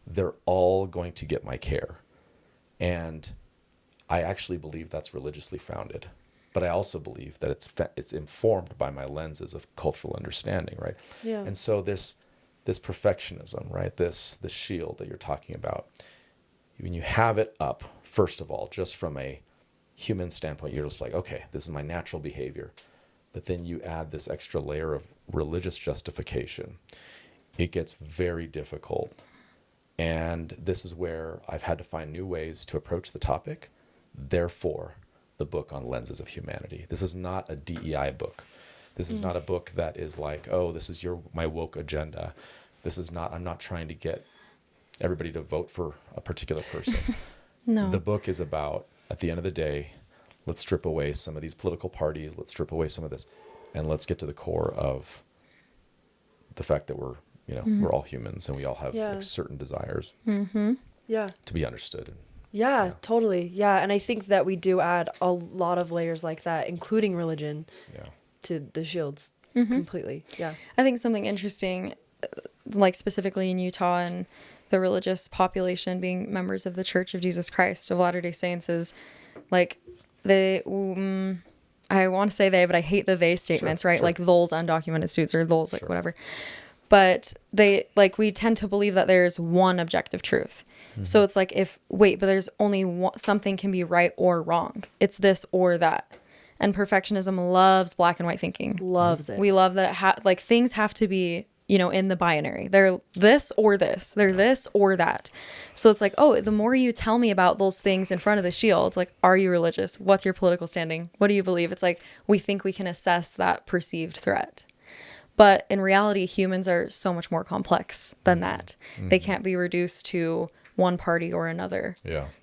they're all going to get my care. And I actually believe that's religiously founded. But I also believe that it's informed by my lenses of cultural understanding, right? Yeah. And so this perfectionism, right? This shield that you're talking about, when you have it up, first of all, just from a human standpoint, you're just like, okay, this is my natural behavior. But then you add this extra layer of religious justification. It gets very difficult. And this is where I've had to find new ways to approach the topic. Therefore, the book on lenses of humanity. This is not a DEI book. This is not a book that is like, oh, this is my woke agenda. I'm not trying to get everybody to vote for a particular person. No. The book is about, at the end of the day, let's strip away some of these political parties, let's strip away some of this, and let's get to the core of the fact that we're all humans and we all have like certain desires to be understood. Yeah, totally. Yeah, and I think that we do add a lot of layers like that, including religion, to the shields completely. Yeah. I think something interesting, like specifically in Utah and the religious population being members of the Church of Jesus Christ of Latter-day Saints, is like I want to say they, but I hate the they statements, right? Sure. Like those undocumented students or those like whatever. But we tend to believe that there's one objective truth. So it's like but there's only something can be right or wrong. It's this or that. And perfectionism loves black and white thinking. Loves it. We love that things have to be, in the binary. They're this or this. They're this or that. So it's like, oh, the more you tell me about those things in front of the shield, it's like, are you religious? What's your political standing? What do you believe? It's like, we think we can assess that perceived threat. But in reality, humans are so much more complex than that. They can't be reduced to one party or another,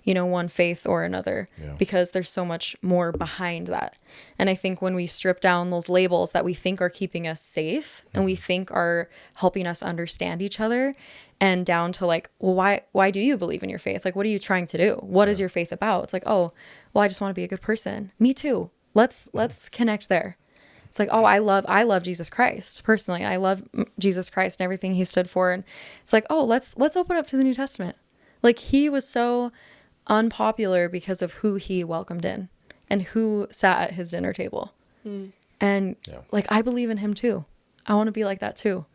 one faith or another, because there's so much more behind that. And I think when we strip down those labels that we think are keeping us safe and we think are helping us understand each other, and down to like, well, why do you believe in your faith? Like, what are you trying to do? What is your faith about? It's like, oh, well, I just want to be a good person. Me too. Let's connect there. It's like, oh, I love Jesus Christ personally. I love Jesus Christ and everything he stood for. And it's like, oh, let's open up to the New Testament. Like, he was so unpopular because of who he welcomed in and who sat at his dinner table. And like, I believe in him too. I want to be like that too.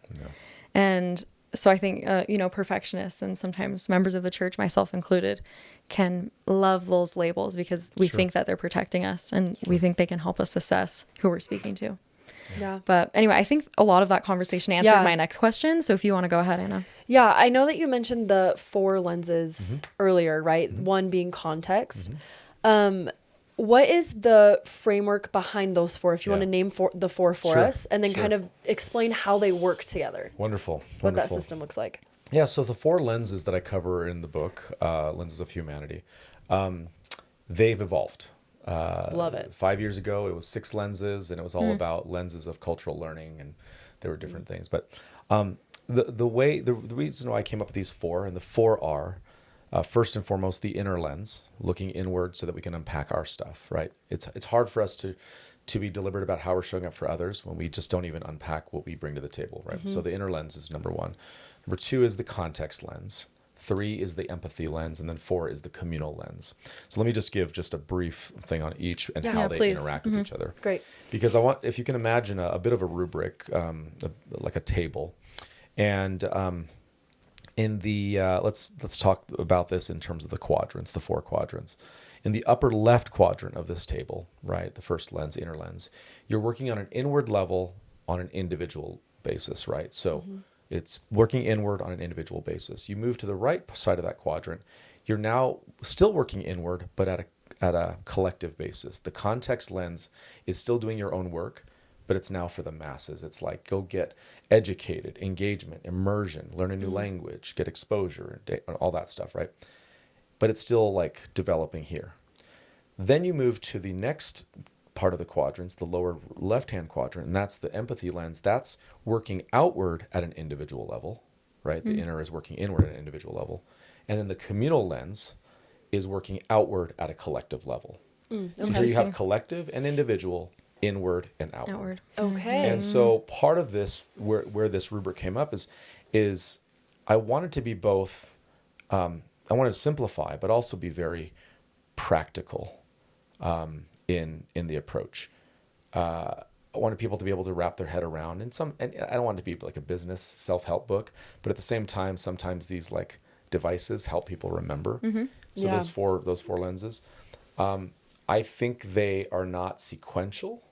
And so I think, perfectionists and sometimes members of the church, myself included, can love those labels because we think that they're protecting us and we think they can help us assess who we're speaking to. Yeah. But anyway, I think a lot of that conversation answered my next question. So if you want to go ahead, Anna. Yeah, I know that you mentioned the 4 lenses earlier, right? One being context. What is the framework behind those 4? If you want to name the 4 for us, and then kind of explain how they work together. Wonderful. What that system looks like. Yeah, so the 4 lenses that I cover in the book, Lenses of Humanity, they've evolved. Love it. 5 years ago, it was 6 lenses, and it was all about lenses of cultural learning, and there were different things. But the reason why I came up with these 4, and the 4 are, first and foremost, the inner lens, looking inward so that we can unpack our stuff, right? It's hard for us to be deliberate about how we're showing up for others when we just don't even unpack what we bring to the table, right? So the inner lens is number 1. Number 2 is the context lens. 3 is the empathy lens, and then 4 is the communal lens. So let me just give just a brief thing on each and how they interact with each other. Great. Because if you can imagine a bit of a rubric, like a table, and in the let's talk about this in terms of the quadrants, the 4 quadrants. In the upper left quadrant of this table, right, the first lens, inner lens, you're working on an inward level on an individual basis, right? So it's working inward on an individual basis. You move to the right side of that quadrant, you're now still working inward, but at a collective basis. The context lens is still doing your own work, but it's now for the masses. It's like, go get educated, engagement, immersion, learn a new language, get exposure, and all that stuff, right? But it's still like developing here. Then you move to the next part of the quadrants, the lower left-hand quadrant, and that's the empathy lens. That's working outward at an individual level, right? The inner is working inward at an individual level. And then the communal lens is working outward at a collective level. So here you have collective and individual, inward and outward. Okay. And so part of this, where this rubric came up is I wanted to be both, I wanted to simplify, but also be very practical in the approach. I wanted people to be able to wrap their head around, and I don't want it to be like a business self-help book, but at the same time, sometimes these like devices help people remember. So those four lenses, I think they are not sequential.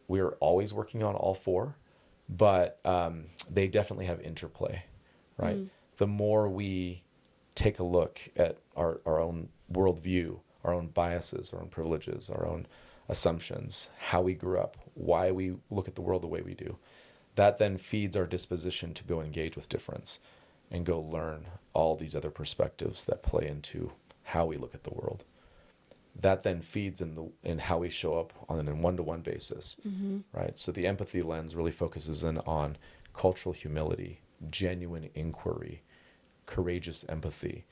We're always working on all four, but they definitely have interplay, right? The more we take a look at our own worldview, our own biases, our own privileges, our own assumptions, how we grew up, why we look at the world the way we do, that then feeds our disposition to go engage with difference and go learn all these other perspectives that play into how we look at the world. That then feeds in how we show up on a one-to-one basis, right? So the empathy lens really focuses in on cultural humility, genuine inquiry, courageous empathy,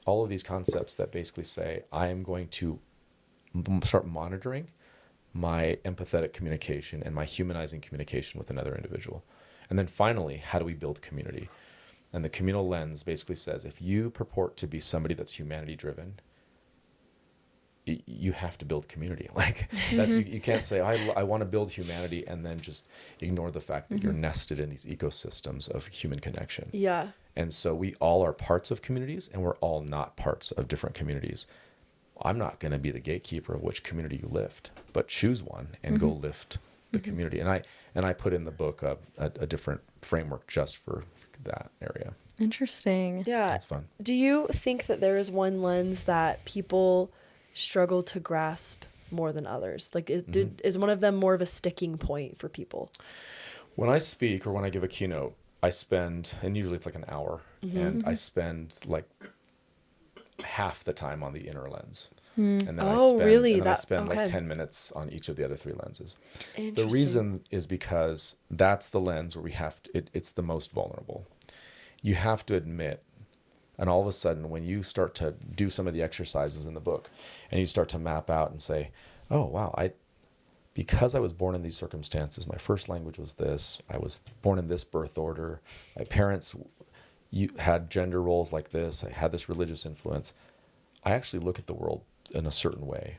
all of these concepts that basically say, I am going to start monitoring my empathetic communication and my humanizing communication with another individual. And then finally, how do we build community? And the communal lens basically says, if you purport to be somebody that's humanity driven, you have to build community. Like that, you can't say, I want to build humanity and then just ignore the fact that you're nested in these ecosystems of human connection. Yeah. And so we all are parts of communities, and we're all not parts of different communities. I'm not going to be the gatekeeper of which community you lift, but choose one and go lift the community. And I put in the book a different framework just for that area. Interesting. Yeah. That's fun. Do you think that there is one lens that people struggle to grasp more than others? Like, is one of them more of a sticking point for people? When I speak or when I give a keynote, I spend, and usually it's like an hour, and I spend like half the time on the inner lens. And then I spend like 10 minutes on each of the other three lenses. The reason is because that's the lens where we have to, it's the most vulnerable. You have to admit, and all of a sudden when you start to do some of the exercises in the book and you start to map out and say, oh wow, because I was born in these circumstances, my first language was this, I was born in this birth order, my parents had gender roles like this, I had this religious influence, I actually look at the world in a certain way.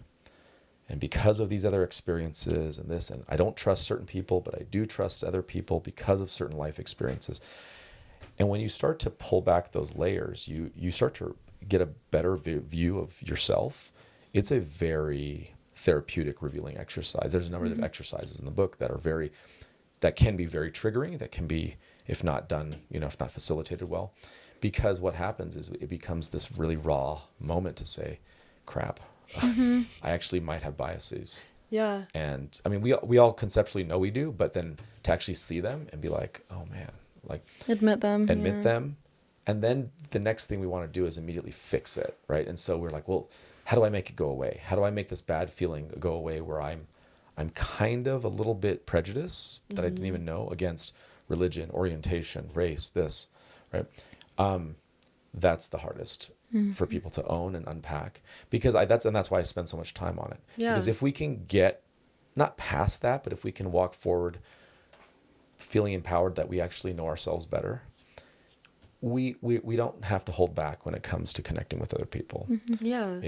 And because of these other experiences and I don't trust certain people, but I do trust other people because of certain life experiences. And when you start to pull back those layers, you start to get a better view of yourself. It's a very therapeutic, revealing exercise. There's a number of exercises in the book that can be very triggering, that can be, if not done, if not facilitated well, because what happens is it becomes this really raw moment to say, crap, I actually might have biases. Yeah. And I mean, we all conceptually know we do, but then to actually see them and be like, oh man, like admit them. And then the next thing we want to do is immediately fix it. Right. And so we're like, well, how do I make it go away? How do I make this bad feeling go away where I'm kind of a little bit prejudiced that I didn't even know against religion, orientation, race, this, right? That's the hardest for people to own and unpack, because that's why I spend so much time on it. Yeah. Because if we can get not past that, but if we can walk forward feeling empowered that we actually know ourselves better, we don't have to hold back when it comes to connecting with other people. Yeah.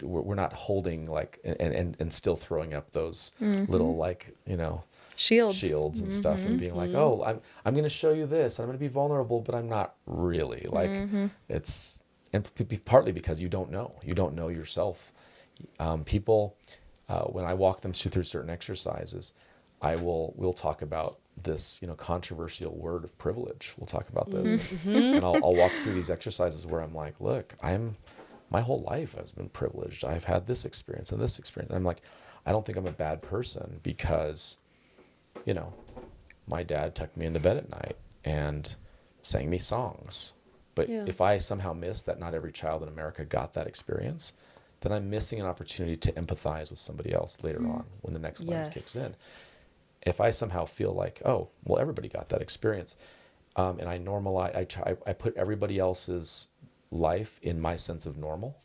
We're not holding like and still throwing up those little like, shields and stuff and being like, oh, I'm going to show you this and I'm going to be vulnerable, but I'm not really like it's, and partly because you don't know yourself. People, when I walk them through certain exercises, we'll talk about this, controversial word of privilege. We'll talk about this, and I'll walk through these exercises where I'm like, look, my whole life I've been privileged. I've had this experience and this experience. And I'm like, I don't think I'm a bad person because, my dad tucked me into bed at night and sang me songs. But if I somehow miss that not every child in America got that experience, then I'm missing an opportunity to empathize with somebody else later on when the next lens kicks in. If I somehow feel like, oh, well, everybody got that experience, and I normalize, I put everybody else's life in my sense of normal,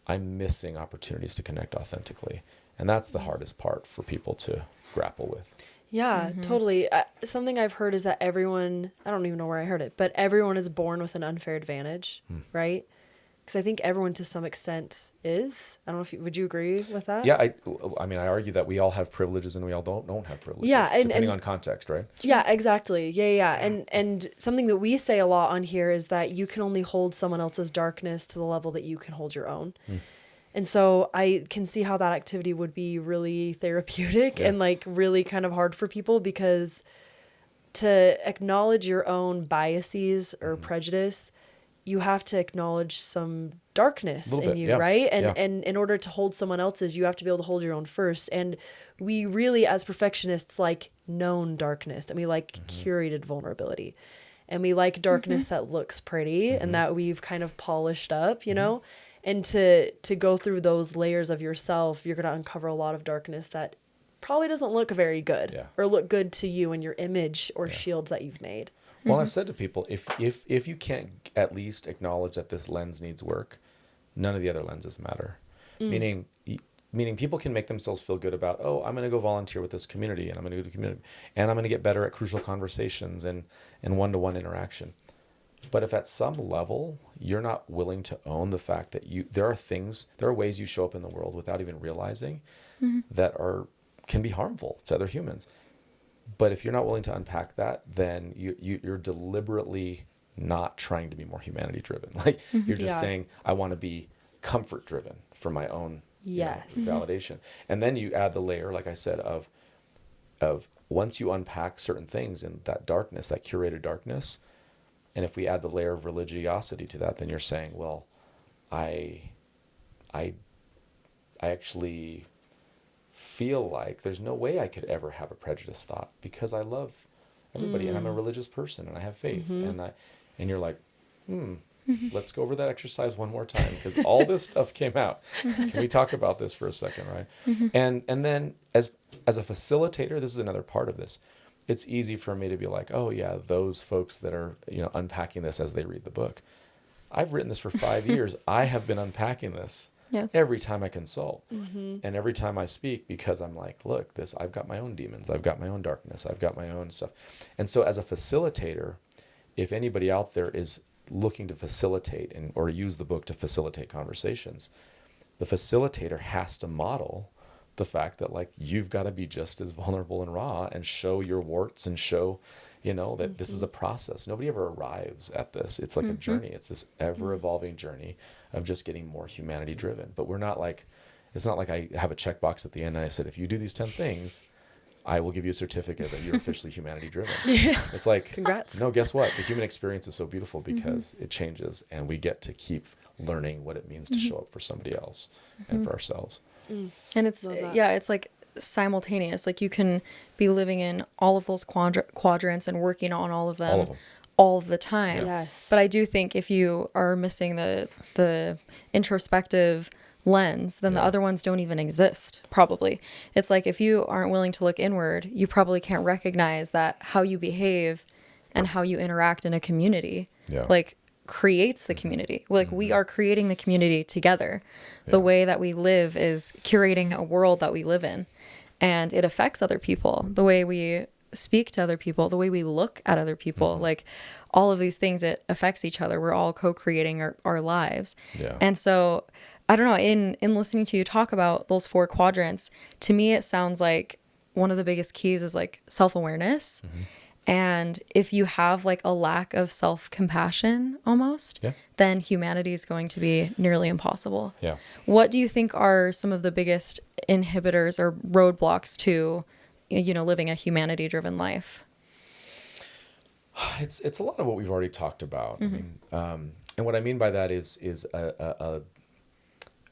I'm missing opportunities to connect authentically. And that's the hardest part for people to grapple with. Yeah, totally. Something I've heard is that everyone, I don't even know where I heard it, but everyone is born with an unfair advantage, right? Because I think everyone to some extent is. I don't know if would you agree with that? Yeah, I mean, I argue that we all have privileges and we all don't have privileges. Yeah, depending on context, right? Yeah, exactly. Yeah. And something that we say a lot on here is that you can only hold someone else's darkness to the level that you can hold your own. And so I can see how that activity would be really therapeutic and like really kind of hard for people, because to acknowledge your own biases or prejudice, you have to acknowledge some darkness in you, right? And in order to hold someone else's, you have to be able to hold your own first. And we really, as perfectionists, like known darkness, and we like curated vulnerability, and we like darkness that looks pretty and that we've kind of polished up, you know? And to go through those layers of yourself, you're going to uncover a lot of darkness that probably doesn't look very good or look good to you and your image or shield that you've made. Well, I've said to people, if you can't at least acknowledge that this lens needs work, none of the other lenses matter. Meaning people can make themselves feel good about, oh, I'm going to go volunteer with this community, and I'm going to go to the community, and I'm going to get better at crucial conversations and one-to-one interaction. But if at some level you're not willing to own the fact that there are ways you show up in the world without even realizing that can be harmful to other humans. But if you're not willing to unpack that, then you're deliberately not trying to be more humanity driven. Like you're just saying, I want to be comfort driven for my own validation. And then you add the layer, like I said, of once you unpack certain things in that darkness, that curated darkness. And if we add the layer of religiosity to that, then you're saying, well, I actually feel like there's no way I could ever have a prejudiced thought because I love everybody and I'm a religious person and I have faith. And you're like, let's go over that exercise one more time because all this stuff came out. Can we talk about this for a second, right? And then as a facilitator, this is another part of this. It's easy for me to be like, oh yeah, those folks that are, unpacking this as they read the book. I've written this for 5 years. I have been unpacking this every time I consult and every time I speak, because I'm like, look, I've got my own demons. I've got my own darkness. I've got my own stuff. And so as a facilitator, if anybody out there is looking to facilitate or use the book to facilitate conversations, the facilitator has to model the fact that like you've got to be just as vulnerable and raw and show your warts and show that this is a process. Nobody ever arrives at this. It's like a journey. It's this ever evolving journey of just getting more humanity driven. But it's not like I have a checkbox at the end and I said, if you do these 10 things, I will give you a certificate that you're officially humanity driven. It's like, congrats. No, guess what? The human experience is so beautiful because it changes and we get to keep learning what it means to show up for somebody else and for ourselves. And it's like simultaneous. Like you can be living in all of those quadrants and working on all of them all of the time. Yes. But I do think if you are missing the introspective lens, then the other ones don't even exist, probably. It's like if you aren't willing to look inward, you probably can't recognize that how you behave and how you interact in a community like creates the community. Like we are creating the community together. The way that we live is curating a world that we live in, and it affects other people. The way we speak to other people, the way we look at other people, like all of these things, it affects each other. We're all co-creating our lives. And so I don't know, in listening to you talk about those 4 quadrants, to me it sounds like one of the biggest keys is like self-awareness. And if you have like a lack of self-compassion almost, then humanity is going to be nearly impossible. What do you think are some of the biggest inhibitors or roadblocks to, living a humanity-driven life? It's a lot of what we've already talked about. I mean, and what I mean by that is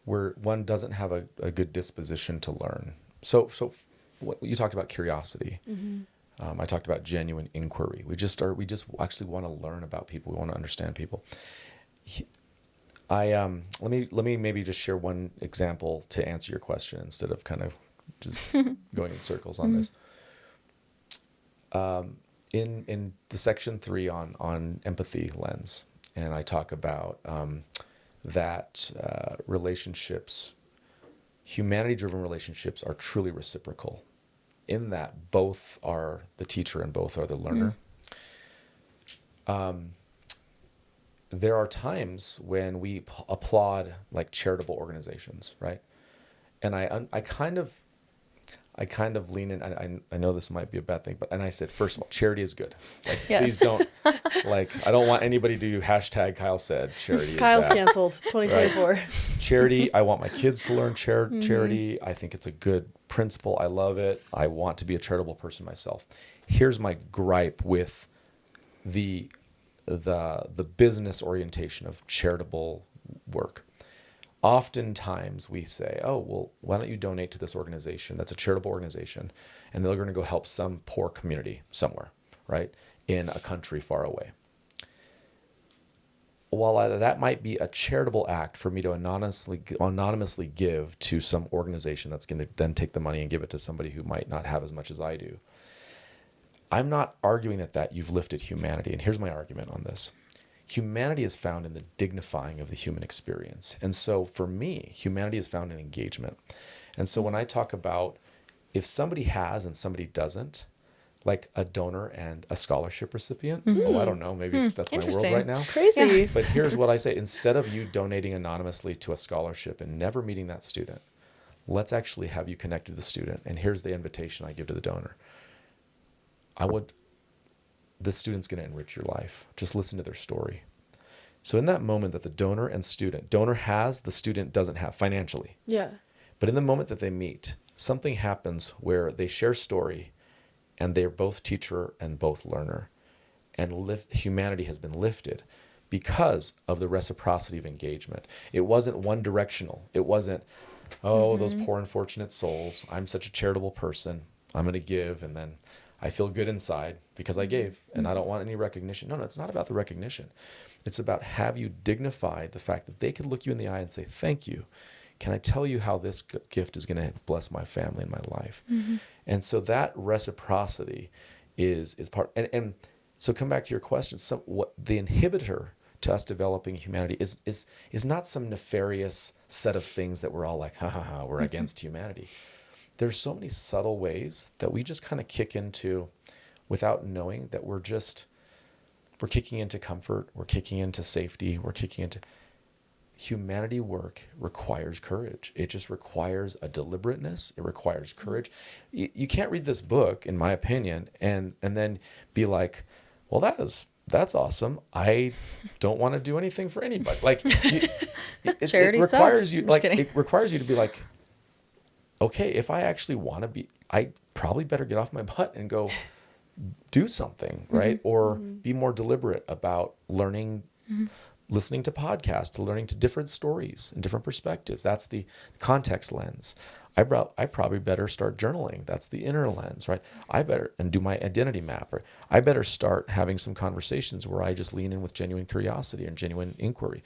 where one doesn't have a good disposition to learn. So what you talked about curiosity. I talked about genuine inquiry. We just actually want to learn about people. We want to understand people. let me maybe just share one example to answer your question instead of kind of just going in circles on this. In the section 3 on empathy lens, and I talk about that relationships, humanity-driven relationships, are truly reciprocal, in that both are the teacher and both are the learner. There are times when we applaud like charitable organizations, right? And I kind of lean in. I know this might be a bad thing, but I said, first of all, charity is good. Like, yes. Please don't, like, I don't want anybody to hashtag Kyle said charity. Kyle's canceled 2024. Right? Charity. I want my kids to learn charity. I think it's a good principle. I love it. I want to be a charitable person myself. Here's my gripe with the business orientation of charitable work. Oftentimes we say, oh, well, why don't you donate to this organization that's a charitable organization, and they're going to go help some poor community somewhere, right, in a country far away. While that might be a charitable act for me to anonymously give to some organization that's going to then take the money and give it to somebody who might not have as much as I do, I'm not arguing that you've lifted humanity. And here's my argument on this. Humanity is found in the dignifying of the human experience. And so for me, humanity is found in engagement. And so when I talk about if somebody has and somebody doesn't, like a donor and a scholarship recipient, I don't know, maybe that's my world right now. Crazy. Yeah. But here's what I say. Instead of you donating anonymously to a scholarship and never meeting that student, let's actually have you connect to the student. And here's the invitation I give to the donor. The student's going to enrich your life. Just listen to their story. So in that moment that the donor has, the student doesn't have financially. Yeah. But in the moment that they meet, something happens where they share story and they're both teacher and both learner. And humanity has been lifted because of the reciprocity of engagement. It wasn't one directional. It wasn't, those poor unfortunate souls. I'm such a charitable person. I'm going to give, and then I feel good inside because I gave and I don't want any recognition. No, it's not about the recognition. It's about have you dignified the fact that they could look you in the eye and say, thank you. Can I tell you how this gift is going to bless my family and my life? And so that reciprocity is part. And so come back to your question. So what the inhibitor to us developing humanity is not some nefarious set of things that we're all like, we're against humanity. There's so many subtle ways that we just kind of kick into without knowing that we're kicking into comfort, we're kicking into safety, we're kicking into humanity. Work requires courage. It just requires a deliberateness. It requires courage. You can't read this book, in my opinion, and then be like, well, that's awesome. I don't want to do anything for anybody. Like it requires you, like it requires you to be like, okay, if I actually want to be, I probably better get off my butt and go do something, right? Or be more deliberate about learning, listening to podcasts, learning to different stories and different perspectives. That's the context lens. I probably better start journaling. That's the inner lens, right? And do my identity map. Or I better start having some conversations where I just lean in with genuine curiosity and genuine inquiry.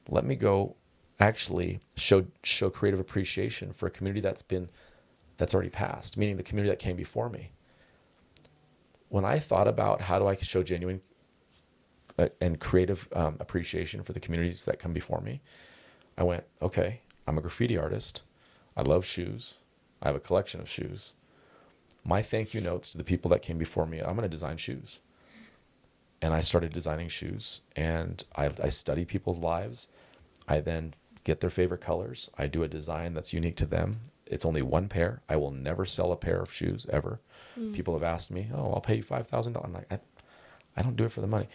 Let me go actually show creative appreciation for a community that's already passed, meaning the community that came before me. When I thought about how do I show genuine and creative appreciation for the communities that come before me, I went, okay, I'm a graffiti artist. I love shoes. I have a collection of shoes. My thank you notes to the people that came before me, I'm going to design shoes. And I started designing shoes, and I study people's lives. I then get their favorite colors. I do a design that's unique to them. It's only one pair. I will never sell a pair of shoes ever. People have asked me, I'll pay you $5,000. I'm like, I don't do it for the money.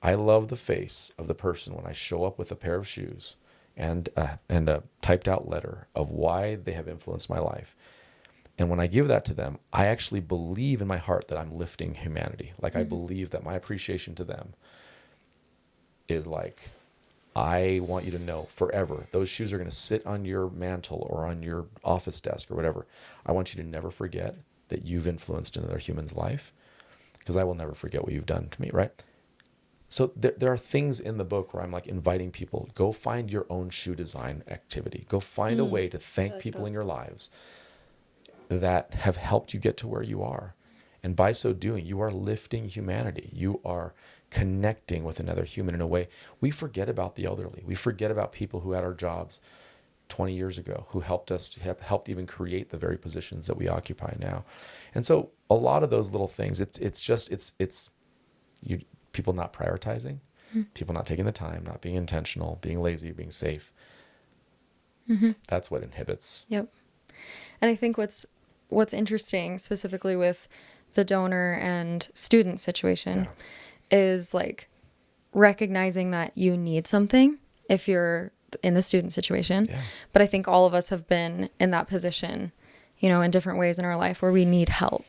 I love the face of the person when I show up with a pair of shoes and a typed out letter of why they have influenced my life. And when I give that to them, I actually believe in my heart that I'm lifting humanity. Like I believe that my appreciation to them is like, I want you to know forever, those shoes are going to sit on your mantle or on your office desk or whatever. I want you to never forget that you've influenced another human's life, because I will never forget what you've done to me, right? So there are things in the book where I'm like inviting people, go find your own shoe design activity. Go find a way to thank people in your lives that have helped you get to where you are. And by so doing, you are lifting humanity. You are connecting with another human in a way. We forget about the elderly. We forget about people who had our jobs 20 years ago, who helped us, have helped even create the very positions that we occupy now. And so a lot of those little things, it's you, people not prioritizing, people not taking the time, not being intentional, being lazy, being safe. That's what inhibits. Yep. And I think what's interesting specifically with the donor and student situation is like recognizing that you need something if you're in the student situation. Yeah. But I think all of us have been in that position, you know, in different ways in our life where we need help.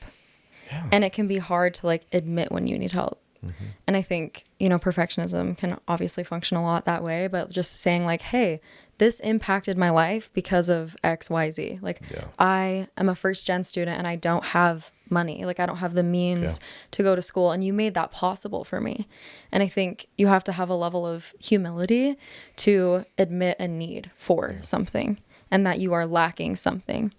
Yeah. And it can be hard to like admit when you need help. And I think, you know, perfectionism can obviously function a lot that way, but just saying like, hey, this impacted my life because of X, Y, Z. Like I am a first gen student and I don't have money. Like I don't have the means to go to school, and you made that possible for me. And I think you have to have a level of humility to admit a need for something and that you are lacking something.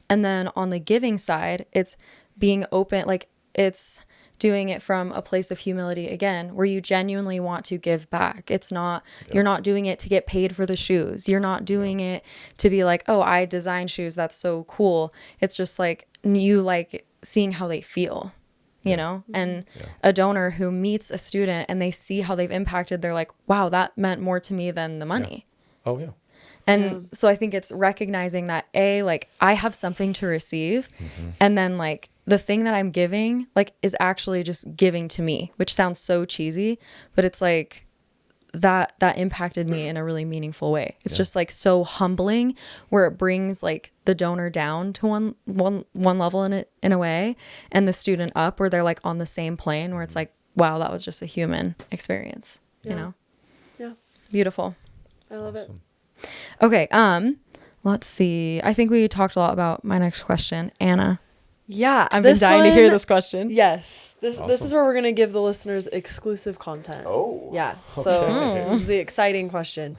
And then on the giving side, it's being open, like it's doing it from a place of humility again, where you genuinely want to give back. It's not, you're not doing it to get paid for the shoes. You're not doing it to be like, oh, I design shoes. That's so cool. It's just like you like seeing how they feel, you know, and a donor who meets a student and they see how they've impacted, they're like, wow, that meant more to me than the money. Oh yeah. And so I think it's recognizing that like I have something to receive, and then like the thing that I'm giving like is actually just giving to me, which sounds so cheesy, but it's like that impacted me in a really meaningful way. It's just like so humbling, where it brings like the donor down to one level in a way, and the student up where they're like on the same plane, where it's like, wow, that was just a human experience, you know? Yeah. Beautiful. I love it. Okay. Let's see. I think we talked a lot about my next question. Anna. Yeah. I've been dying to hear this question. Yes. This is where we're going to give the listeners exclusive content. Oh. Yeah. So this is the exciting question.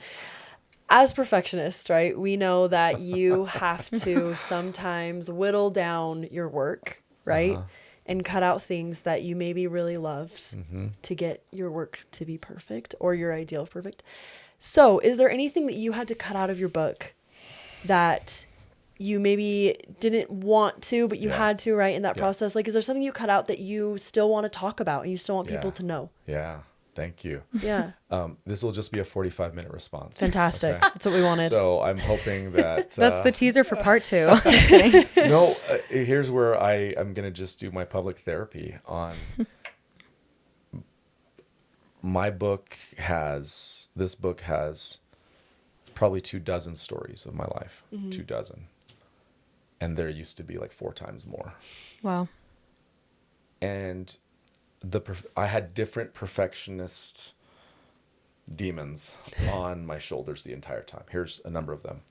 As perfectionists, right, we know that you have to sometimes whittle down your work, right? And cut out things that you maybe really loved to get your work to be perfect, or your ideal of perfect. So is there anything that you had to cut out of your book that you maybe didn't want to, but you had to, right, in that process? Like, is there something you cut out that you still want to talk about and you still want people to know? Yeah. Thank you. Yeah. This will just be a 45-minute response. Fantastic. Okay. That's what we wanted. So I'm hoping that... That's the teaser for part 2. Just kidding. No, here's where I'm going to just do my public therapy on... This book has probably 24 stories of my life. 24. And there used to be like 4 times more. Wow. And I had different perfectionist demons on my shoulders the entire time. Here's a number of them.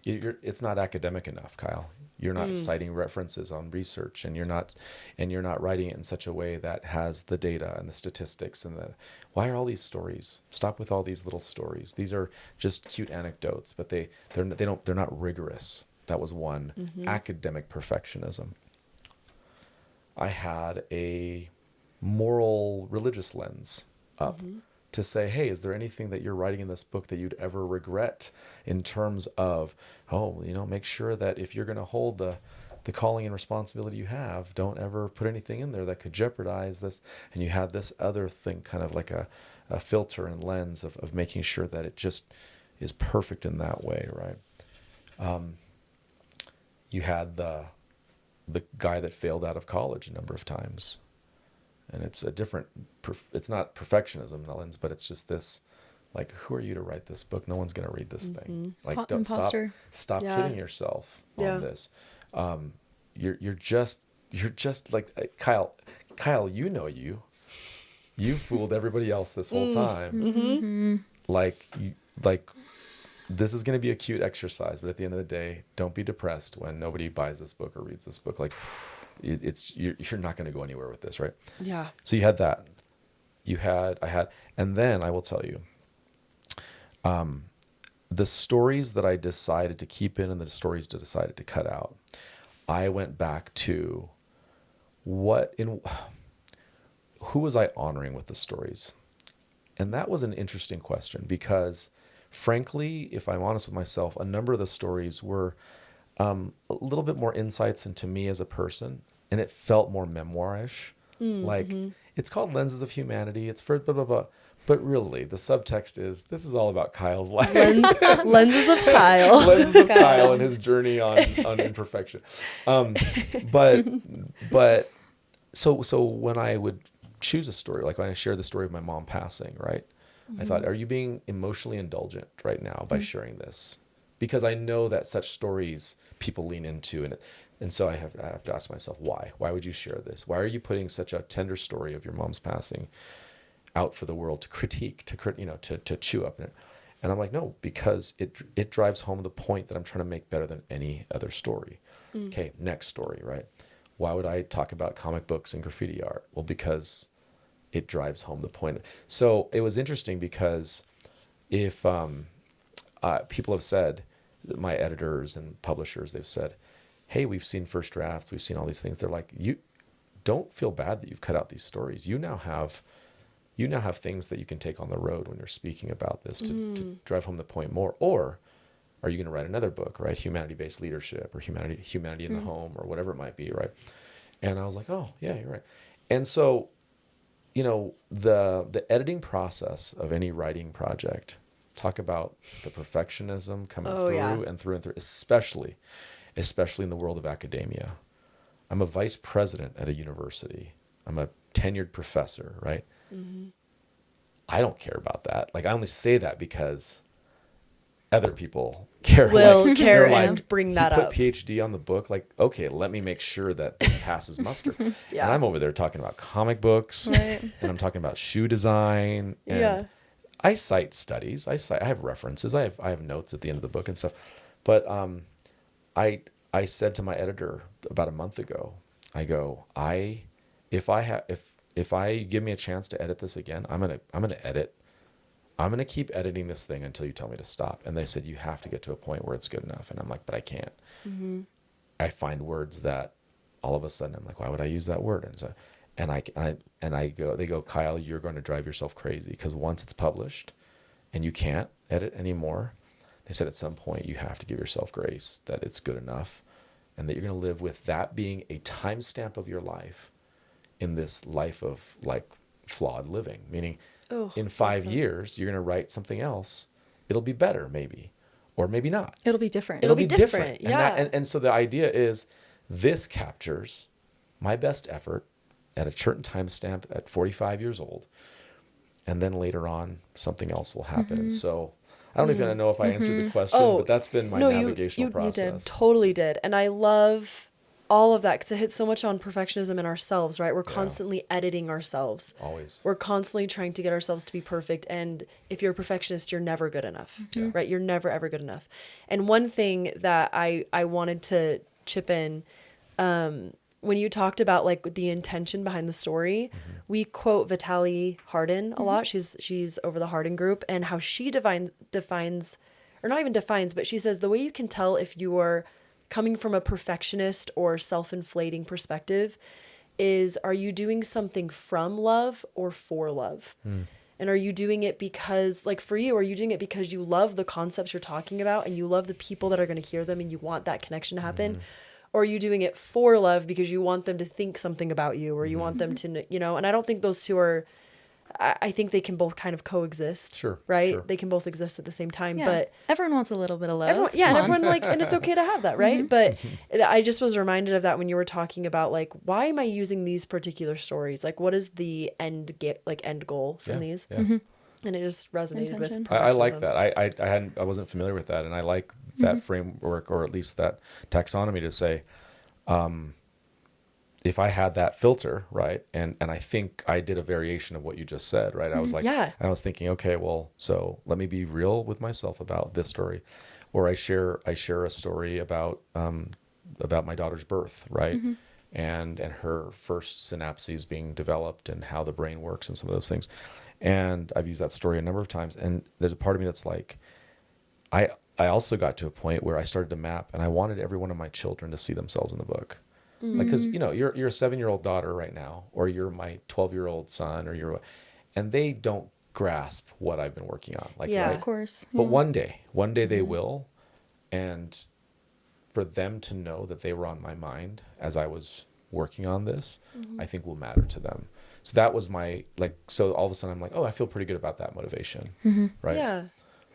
It's not academic enough, Kyle. You're not citing references on research, and you're not writing it in such a way that has the data and the statistics and why are all these stories? Stop with all these little stories. These are just cute anecdotes, but they're not rigorous. That was one. Academic perfectionism. I had a moral religious lens up to say, hey, is there anything that you're writing in this book that you'd ever regret in terms of, make sure that if you're going to hold the calling and responsibility you have, don't ever put anything in there that could jeopardize this. And you had this other thing, kind of like a filter and lens of making sure that it just is perfect in that way, right? You had the guy that failed out of college a number of times. And it's a different, it's not perfectionism in the lens, but it's just this, like, who are you to write this book? No one's going to read this thing. Like, don't stop kidding yourself on this. You're just like, Kyle, you fooled everybody else this whole time. Like this is going to be a cute exercise, but at the end of the day, don't be depressed when nobody buys this book or reads this book. Like, you're not going to go anywhere with this, right? Yeah. So you had that. And then I will tell you, the stories that I decided to keep in and the stories that I decided to cut out, I went back to who was I honoring with the stories? And that was an interesting question because, frankly, if I'm honest with myself, a number of the stories were a little bit more insights into me as a person, and it felt more memoirish. Like, it's called Lenses of Humanity. It's for blah, blah, blah. But really, the subtext is, this is all about Kyle's life. Lenses of Kyle. Lenses of Kyle and his journey on imperfection. But so when I would choose a story, like when I shared the story of my mom passing, right? I thought, are you being emotionally indulgent right now by sharing this? Because I know that such stories people lean into, and so I have to ask myself, why? Why would you share this? Why are you putting such a tender story of your mom's passing out for the world to critique, to chew up in it? And I'm like, no, because it drives home the point that I'm trying to make better than any other story. Okay, next story, right? Why would I talk about comic books and graffiti art? Well, because it drives home the point. So it was interesting because if people have said, my editors and publishers, they've said, hey, we've seen first drafts, we've seen all these things. They're like, you don't feel bad that you've cut out these stories. You now have things that you can take on the road when you're speaking about this to drive home the point more. Or are you going to write another book, right? Humanity-based leadership or humanity in the home or whatever it might be, right? And I was like, oh, yeah, you're right. And so, the editing process of any writing project, talk about the perfectionism coming through and through, especially in the world of academia. I'm a vice president at a university. I'm a tenured professor, right? I don't care about that. Like, I only say that because other people care. Will care and bring that up. Put PhD on the book. Like, okay, let me make sure that this passes muster. And I'm over there talking about comic books, and I'm talking about shoe design. And I cite studies. I have references. I have notes at the end of the book and stuff. But I said to my editor about a month ago, I go, if I give me a chance to edit this again, I'm gonna edit. I'm gonna keep editing this thing until you tell me to stop. And they said, you have to get to a point where it's good enough. And I'm like, but I can't. I find words that all of a sudden I'm like, why would I use that word? They go, Kyle, you're going to drive yourself crazy because once it's published and you can't edit anymore, they said at some point you have to give yourself grace that it's good enough and that you're going to live with that being a timestamp of your life in this life of like flawed living, meaning in 5 years, you're going to write something else. It'll be better maybe, or maybe not. It'll be different. It'll be different. Yeah. And so the idea is this captures my best effort at a certain timestamp at 45 years old. And then later on, something else will happen. And so I don't even know if I answered the question, but that's been my navigational process. You did. Totally did. And I love all of that because it hits so much on perfectionism in ourselves, right? We're constantly editing ourselves. Always. We're constantly trying to get ourselves to be perfect. And if you're a perfectionist, you're never good enough, right? You're never, ever good enough. And one thing that I wanted to chip in, when you talked about like the intention behind the story, we quote Vitaly Hardin a lot. She's over the Hardin group, and how she defines, or not even defines, but she says the way you can tell if you are coming from a perfectionist or self-inflating perspective is, are you doing something from love or for love? And are you doing it because, like for you, are you doing it because you love the concepts you're talking about and you love the people that are going to hear them and you want that connection to happen? Or are you doing it for love because you want them to think something about you, or you want them to, and I don't think those two are, I think they can both kind of coexist. Sure. Right? Sure. They can both exist at the same time. Yeah. But everyone wants a little bit of love. Everyone and it's okay to have that, right? But I just was reminded of that when you were talking about like, why am I using these particular stories? Like, what is the end goal from these? Yeah. And it just resonated with perfectionism. I like that. I wasn't familiar with that, and I like that framework, or at least that taxonomy, to say, if I had that filter, right, and I think I did a variation of what you just said, right? I was like, I was thinking, okay, well, so let me be real with myself about this story, or I share a story about my daughter's birth, right? and her first synapses being developed and how the brain works and some of those things. And I've used that story a number of times. And there's a part of me that's like, I also got to a point where I started to map, and I wanted every one of my children to see themselves in the book. Like, because, you know, you're a 7-year-old daughter right now, or you're my 12-year-old son, and they don't grasp what I've been working on. Like, yeah, right? Of course. But one day they will. And for them to know that they were on my mind as I was working on this, I think will matter to them. So that was my, like, so all of a sudden I'm like, oh, I feel pretty good about that motivation. Right. Yeah.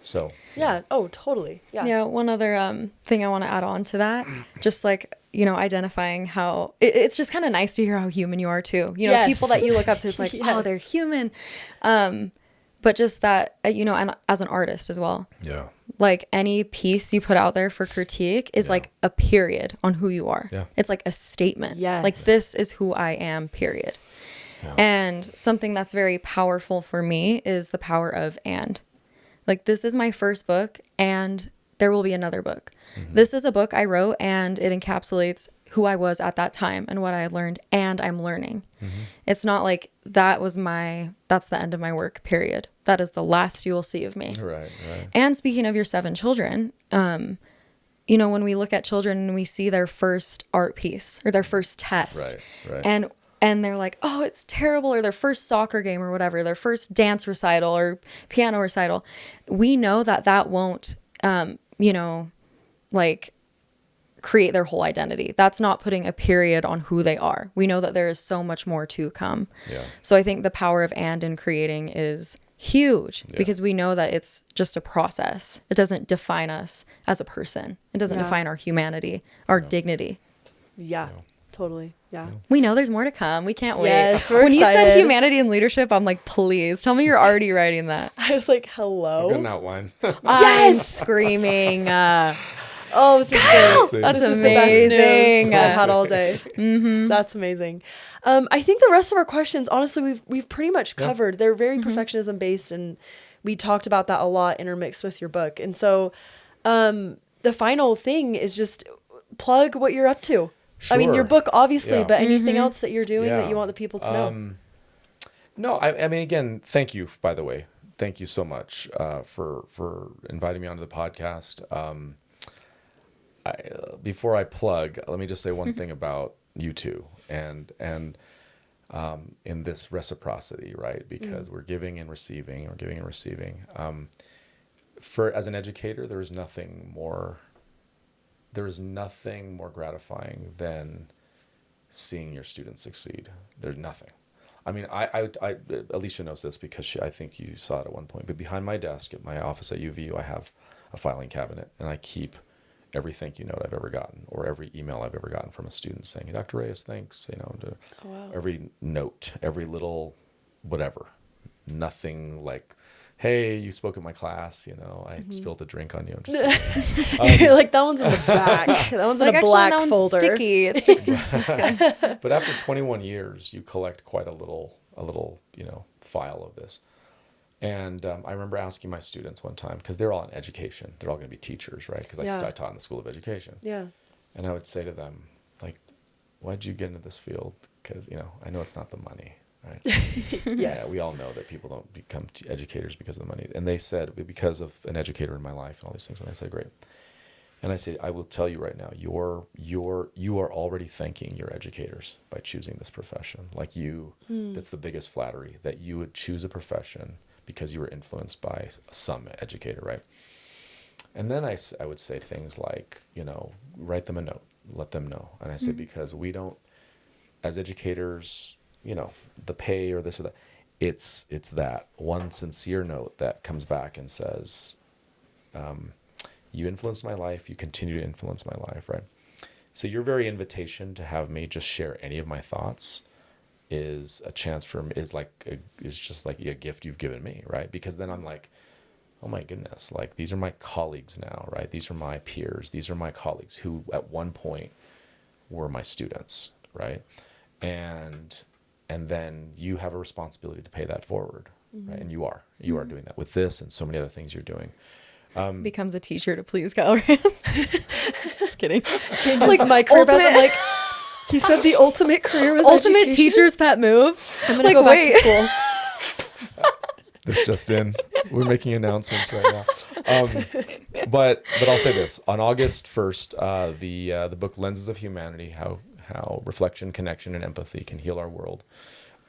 So. Yeah. Oh, totally. Yeah. Yeah. One other thing I want to add on to that, just like, you know, identifying how it's just kind of nice to hear how human you are too. You know, Yes. people that you look up to, it's like, oh, they're human. But just that, you know, and as an artist as well. Yeah. Like any piece you put out there for critique is like a period on who you are. Yeah. It's like a statement. Yes. Like, this is who I am, period. Yeah. And something that's very powerful for me is the power of and. Like, this is my first book, and there will be another book. This is a book I wrote, and it encapsulates who I was at that time and what I had learned, and I'm learning. It's not like that's the end of my work, period. That is the last you will see of me. Right. And speaking of your 7 children, you know, when we look at children and we see their first art piece or their first test, Right. and they're like, oh, it's terrible, or their first soccer game or whatever, their first dance recital or piano recital, we know that won't, you know, like, create their whole identity. That's not putting a period on who they are. We know that there is so much more to come. Yeah. So I think the power of and in creating is huge because we know that it's just a process. It doesn't define us as a person. It doesn't define our humanity, our dignity. Yeah. Totally. Yeah. We know there's more to come. We can't wait. Yes, we're when excited. You said humanity and leadership, I'm like, please tell me you're already writing that. I was like, hello. I've got an outline. I'm screaming. Oh, this is great. That's this amazing. Is the best news I've had all day. That's amazing. I think the rest of our questions, honestly, we've pretty much covered. They're very perfectionism based, and we talked about that a lot intermixed with your book. And so, the final thing is just plug what you're up to. Sure. I mean, your book, obviously, but anything else that you're doing that you want the people to know? No, I mean, again, thank you, by the way. Thank you so much for inviting me onto the podcast. Before I plug, let me just say one thing about you two and in this reciprocity, right? Because we're giving and receiving, as an educator, there is nothing more gratifying than seeing your students succeed. There's nothing. I mean, I Alicia knows this because I think you saw it at one point, but behind my desk at my office at UVU, I have a filing cabinet, and I keep every thank you note I've ever gotten, or every email I've ever gotten from a student saying, Dr. Reyes, thanks, you know, every note, every little whatever. Nothing like, hey, you spoke at my class, you know, I spilled a drink on you. I'm just You're like, that one's in the back. That one's in a black folder. Sticky. It sticks. But after 21 years, you collect quite a little, you know, file of this. And I remember asking my students one time, because they're all in education. They're all going to be teachers, right? Because I taught in the School of Education. Yeah. And I would say to them, like, why'd you get into this field? Because, you know, I know it's not the money, right? Yes. Yeah, we all know that people don't become educators because of the money. And they said, because of an educator in my life and all these things. And I said, great. And I said, I will tell you right now, you are already thanking your educators by choosing this profession. Like that's the biggest flattery, that you would choose a profession because you were influenced by some educator, right? And then I would say things like, you know, write them a note, let them know. And I say, because we don't, as educators, you know, the pay or this or that, it's that one sincere note that comes back and says, you influenced my life, you continue to influence my life, right? So your very invitation to have me just share any of my thoughts is a chance for me, is just like a gift you've given me, right? Because then I'm like, oh my goodness, like these are my colleagues now, right? These are my peers. These are my colleagues who at one point were my students, right? And then you have a responsibility to pay that forward, right? And you are doing that with this and so many other things you're doing. Becomes a teacher to please Kyle Reyes. Just kidding. Changes like my career path. I'm like, He said the ultimate career was ultimate education? teacher's pet move. I'm gonna go back to school. This just in. We're making announcements right now. But I'll say this. On August 1st, the book Lenses of Humanity, How Reflection, Connection, and Empathy Can Heal Our World,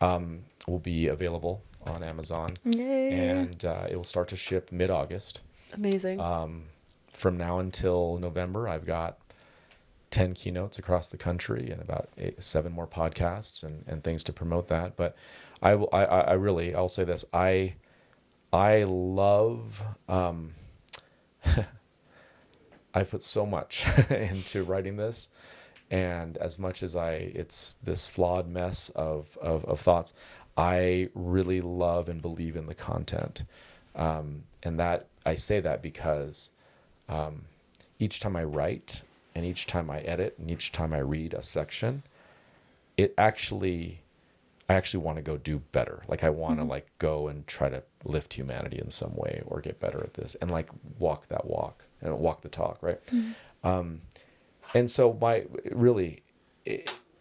will be available on Amazon. Yay. And it will start to ship mid-August. Amazing. From now until November, I've got 10 keynotes across the country and about 7 more podcasts and things to promote that. But I'll say this. I love, I put so much into writing this, and as much as it's this flawed mess of thoughts, I really love and believe in the content. And that I say that because each time I write and each time I edit and each time I read a section, I actually want to go do better. Like I want to like go and try to lift humanity in some way or get better at this and like walk that walk and walk the talk. Right. And so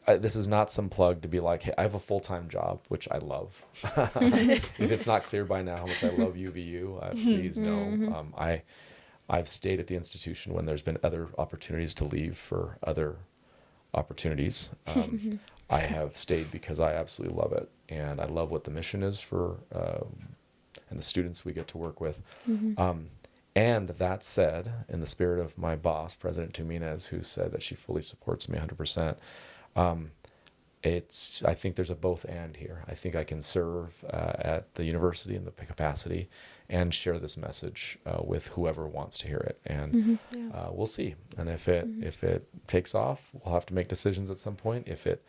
this is not some plug to be like, hey, I have a full-time job, which I love. If it's not clear by now how much I love UVU, please know. I've stayed at the institution when there's been other opportunities to leave for other opportunities. I have stayed because I absolutely love it, and I love what the mission is for, and the students we get to work with. And that said, in the spirit of my boss, President Tuminez, who said that she fully supports me 100%, I think there's a both and here. I think I can serve at the university in the capacity and share this message with whoever wants to hear it. And we'll see. And if it takes off, we'll have to make decisions at some point. If it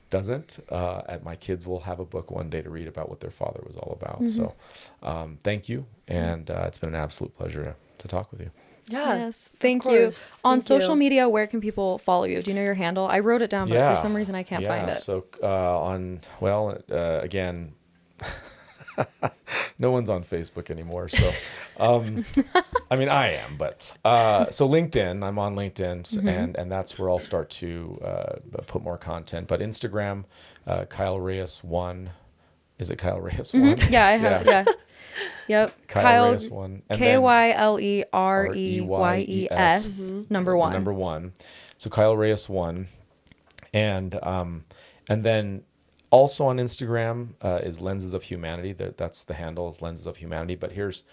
doesn't, my kids will have a book one day to read about what their father was all about. So thank you. And it's been an absolute pleasure to talk with you. Yeah. Yes. Thank you. On social media, where can people follow you? Do you know your handle? I wrote it down, but for some reason I can't find it. So again, no one's on Facebook anymore. So, I mean, I am, but so LinkedIn, I'm on LinkedIn, and that's where I'll start to put more content. But Instagram, Kyle Reyes 1. Is it Kyle Reyes 1? Yeah, I have. Yeah. Yep. Kyle Reyes 1. KYLEREYES number 1. Number 1. So Kyle Reyes 1. And then also on Instagram is Lenses of Humanity. That's the handle, is Lenses of Humanity. But here's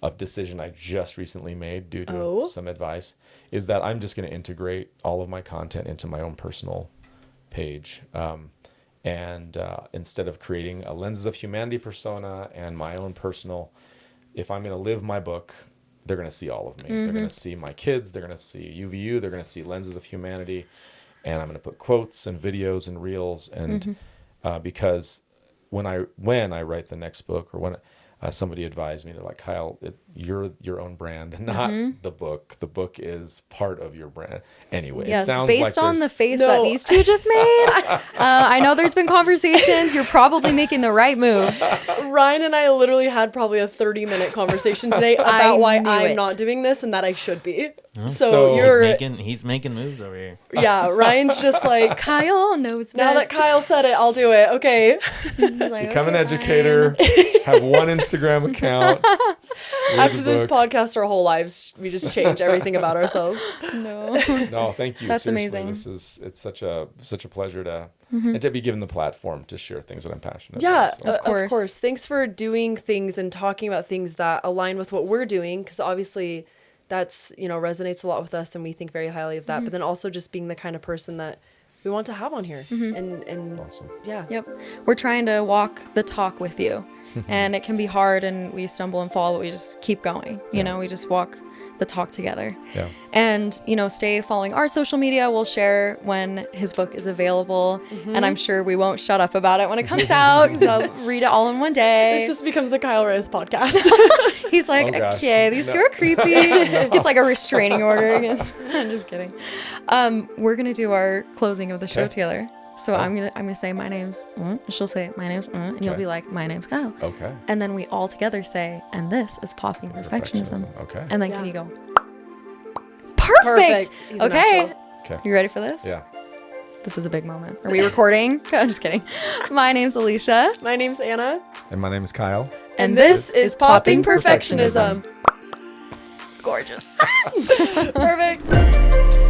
a decision I just recently made due to some advice, is that I'm just going to integrate all of my content into my own personal page. And instead of creating a Lenses of Humanity persona and my own personal, if I'm going to live my book, they're going to see all of me. They're going to see my kids. They're going to see UVU. They're going to see Lenses of Humanity. And I'm going to put quotes and videos and reels. And because when I write the next book, or when somebody advised me, they're like, Kyle, you're your own brand, not the book. The book is part of your brand. Anyway, yes, it sounds based like on the face that these two just made, I know there's been conversations. You're probably making the right move. Ryan and I literally had probably a 30-minute conversation today about why I'm not doing this and that I should be. So he's making moves over here. Yeah, Ryan's just like, Kyle knows best. Now that Kyle said it, I'll do it. Okay. Like, become an educator. Have one Instagram account. After this podcast, our whole lives, we just change everything about ourselves. No, thank you. That's Seriously, amazing. It's such a pleasure to and to be given the platform to share things that I'm passionate about. So. Of course. Thanks for doing things and talking about things that align with what we're doing, because obviously that's, resonates a lot with us and we think very highly of that. But then also just being the kind of person that we want to have on here. And awesome. Yeah. Yep. We're trying to walk the talk with you. And it can be hard and we stumble and fall, but we just keep going. You know, we just walk the talk together. Yeah. And, stay following our social media. We'll share when his book is available. And I'm sure we won't shut up about it when it comes out, because I'll read it all in one day. This just becomes a Kyle Reyes podcast. He's like, okay, these two are creepy. It's like a restraining order. I'm just kidding. We're going to do our closing of the show together. So I'm gonna say my name's she'll say my name's and you'll be like, my name's Kyle. Okay. And then we all together say, and this is Popping Perfectionism. Okay. And then can you go, perfect. He's Okay. natural. Okay. You ready for this? Yeah. This is a big moment. Are we recording? I'm just kidding. My name's Alicia. My name's Anna. And my name is Kyle. And this is Popping Perfectionism. Gorgeous. Perfect.